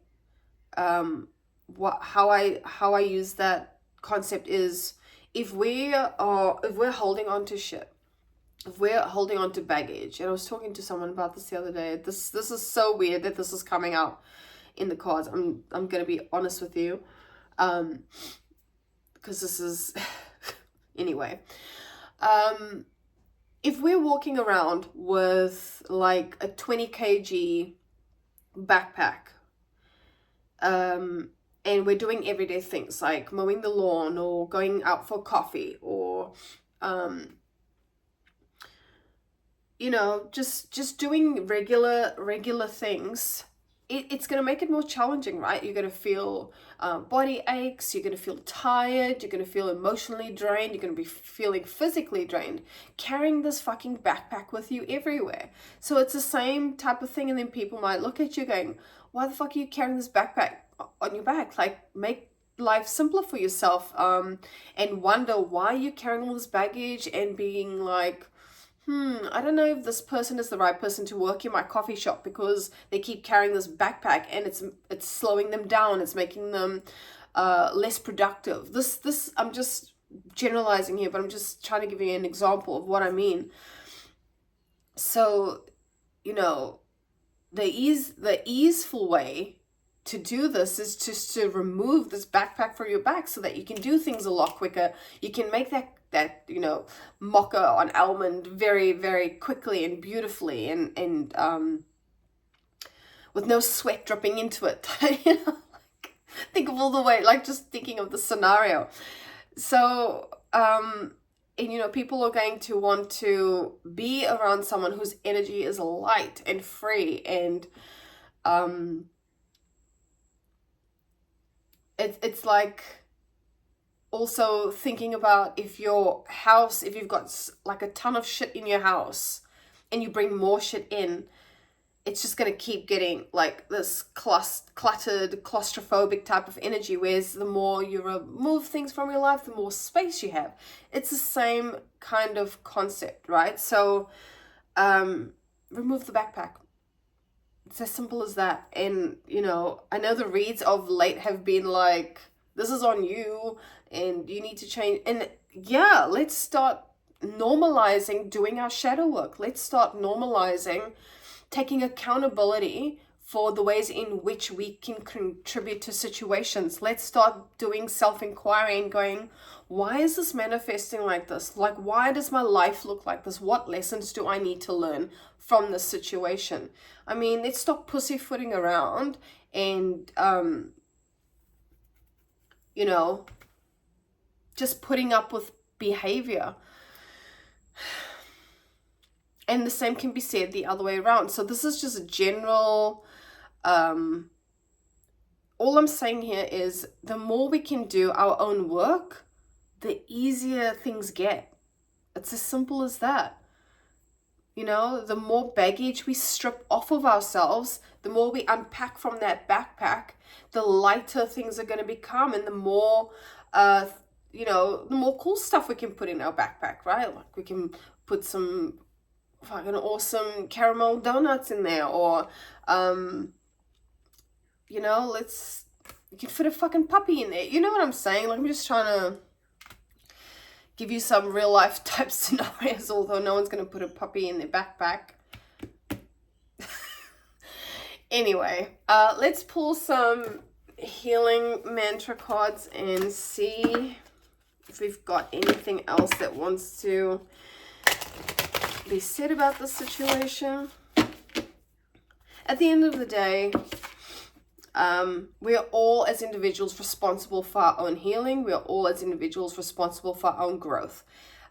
How I use that concept is, if we're holding on to shit, if we're holding on to baggage, and I was talking to someone about this the other day. This is so weird that this is coming out in the cards. I'm gonna be honest with you, because this is anyway. If we're walking around with like a 20 kg backpack, and we're doing everyday things like mowing the lawn or going out for coffee or you know, just doing regular things, it's going to make it more challenging, right? You're going to feel body aches, you're going to feel tired, you're going to feel emotionally drained, you're going to be feeling physically drained, carrying this fucking backpack with you everywhere. So it's the same type of thing, and then people might look at you going, why the fuck are you carrying this backpack on your back? Like, make life simpler for yourself, and wonder why you're carrying all this baggage and being like, I don't know if this person is the right person to work in my coffee shop because they keep carrying this backpack and it's slowing them down. It's making them less productive. This I'm just generalizing here, but I'm just trying to give you an example of what I mean. So, you know, the easeful way to do this is just to remove this backpack from your back so that you can do things a lot quicker. You can make that mocha on almond very, very quickly and beautifully and with no sweat dripping into it. Think of all the way, like just thinking of the scenario. So and people are going to want to be around someone whose energy is light and free, and it's like also thinking about if you've got like a ton of shit in your house and you bring more shit in, it's just going to keep getting like this cluttered, claustrophobic type of energy. Whereas the more you remove things from your life, the more space you have. It's the same kind of concept, right? So remove the backpack. It's as simple as that. And, I know the reads of late have been like, this is on you and you need to change. And yeah, let's start normalizing doing our shadow work. Let's start normalizing taking accountability for the ways in which we can contribute to situations. Let's start doing self-enquiry and going, why is this manifesting like this? Like, why does my life look like this? What lessons do I need to learn from this situation? I mean, let's stop pussyfooting around and, just putting up with behavior. And the same can be said the other way around. So this is just a general, all I'm saying here is the more we can do our own work, the easier things get. It's as simple as that. The more baggage we strip off of ourselves, the more we unpack from that backpack, the lighter things are going to become, and the more, the more cool stuff we can put in our backpack, right? Like we can put some fucking awesome caramel donuts in there, or you can fit a fucking puppy in there. You know what I'm saying? Like, I'm just trying to give you some real life type scenarios, although no one's going to put a puppy in their backpack. Anyway, let's pull some healing mantra cards and see if we've got anything else that wants to be said about the situation. At the end of the day, we are all as individuals responsible for our own healing. We are all as individuals responsible for our own growth.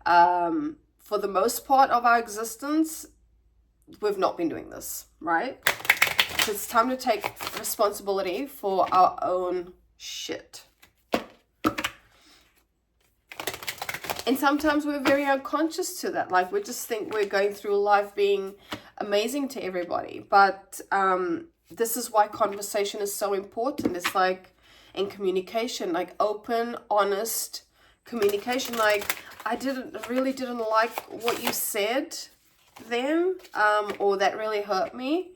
For the most part of our existence, we've not been doing this, right? So it's time to take responsibility for our own shit. And sometimes we're very unconscious to that. Like, we just think we're going through life being amazing to everybody. But this is why conversation is so important. It's like, in communication, like open, honest communication. Like, I really didn't like what you said then, or that really hurt me.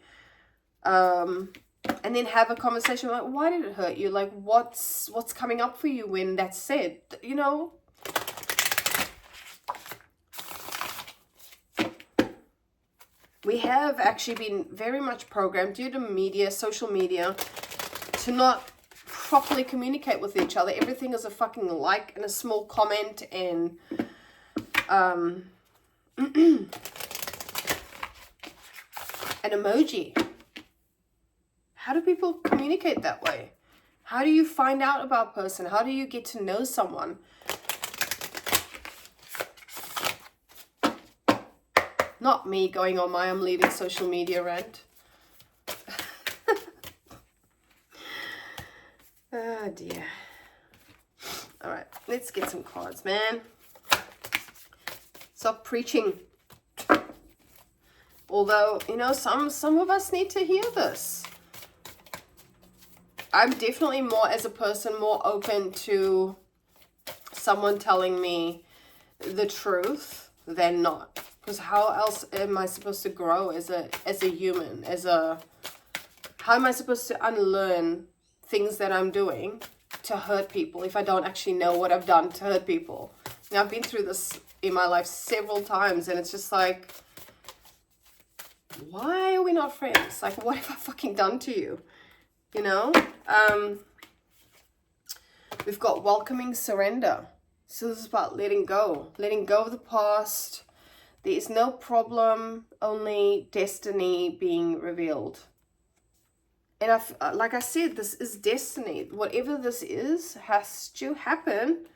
And then have a conversation like, why did it hurt you? Like, what's coming up for you when that's said? We have actually been very much programmed due to social media, to not properly communicate with each other. Everything is a fucking like and a small comment and an emoji. How do people communicate that way? How do you find out about a person? How do you get to know someone? Not me going on my I'm leaving social media rant. Oh dear. All right, let's get some cards, man. Stop preaching. Although, some of us need to hear this. I'm definitely as a person, more open to someone telling me the truth than not. Because how else am I supposed to grow as a human? How am I supposed to unlearn things that I'm doing to hurt people if I don't actually know what I've done to hurt people? Now, I've been through this in my life several times, and it's just like, why are we not friends? Like, what have I fucking done to you? You know? We've got welcoming surrender. So this is about letting go of the past. There is no problem, only destiny being revealed. And like I said, this is destiny. Whatever this is has to happen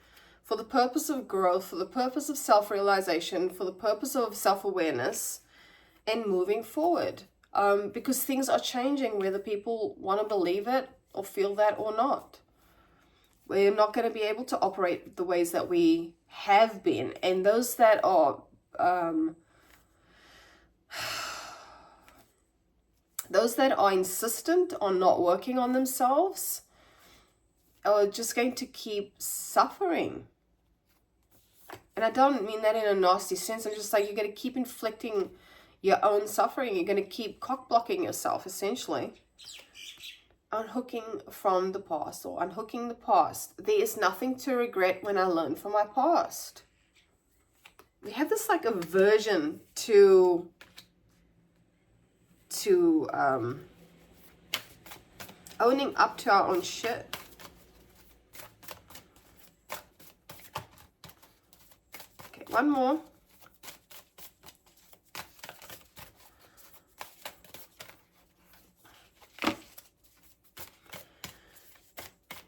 for the purpose of growth, for the purpose of self-realization, for the purpose of self-awareness and moving forward. Because things are changing whether people want to believe it or feel that or not. We're not going to be able to operate the ways that we have been. And those that are insistent on not working on themselves are just going to keep suffering. And I don't mean that in a nasty sense. I'm just like, you're going to keep inflicting your own suffering. You're going to keep cock-blocking yourself, essentially. Unhooking from the past, or unhooking the past. There is nothing to regret when I learn from my past. We have this like aversion to owning up to our own shit. Okay, one more.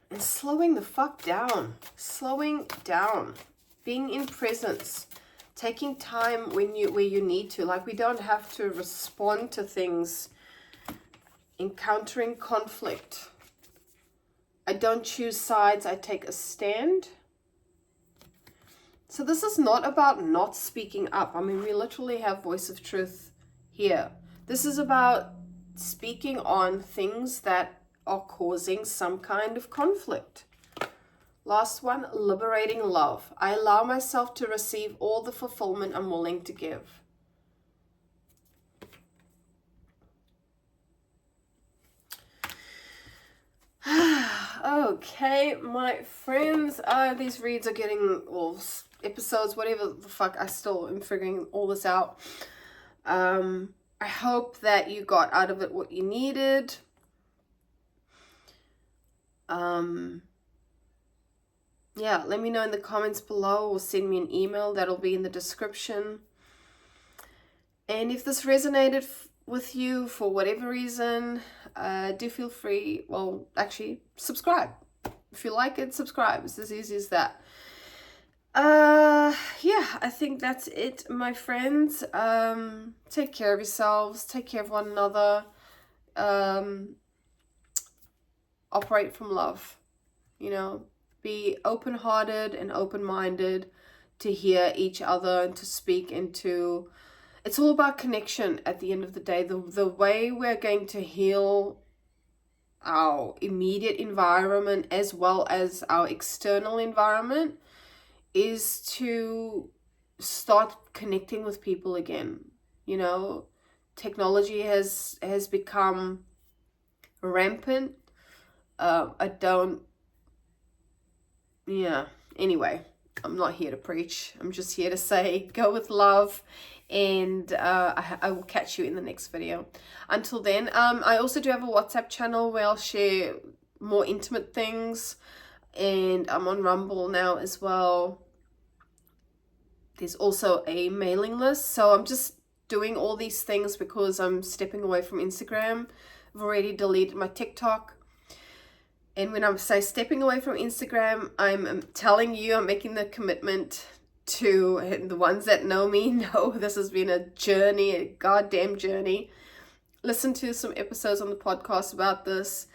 And slowing the fuck down. Slowing down. Being in presence. Taking time where you need to. Like, we don't have to respond to things. Encountering conflict. I don't choose sides. I take a stand. So this is not about not speaking up. I mean, we literally have voice of truth here. This is about speaking on things that are causing some kind of conflict. Last one, liberating love. I allow myself to receive all the fulfillment I'm willing to give. Okay, my friends, these reads are getting, well, episodes, whatever the fuck, I still am figuring all this out. I hope that you got out of it what you needed. Yeah, let me know in the comments below, or send me an email. That'll be in the description. And if this resonated with you for whatever reason, do feel free, well, actually, subscribe. If you like it, subscribe. It's as easy as that. Yeah, I think that's it, my friends. Take care of yourselves. Take care of one another. Operate from love, you know. Be open-hearted and open-minded to hear each other and to speak into. It's all about connection at the end of the day. The way we're going to heal our immediate environment as well as our external environment is to start connecting with people again. You know, technology has become rampant. Anyway, I'm not here to preach. I'm just here to say, go with love, and I will catch you in the next video. Until then, I also do have a WhatsApp channel where I'll share more intimate things, and I'm on Rumble now as well. There's also a mailing list, so I'm just doing all these things because I'm stepping away from Instagram. I've already deleted my TikTok. And when I say stepping away from Instagram, I'm telling you, I'm making the commitment to, and the ones that know me know this has been a journey, a goddamn journey. Listen to some episodes on the podcast about this.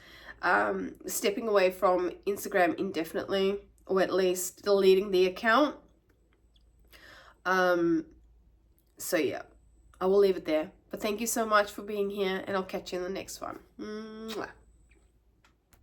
Stepping away from Instagram indefinitely, or at least deleting the account. So yeah, I will leave it there. But thank you so much for being here, and I'll catch you in the next one. Mwah.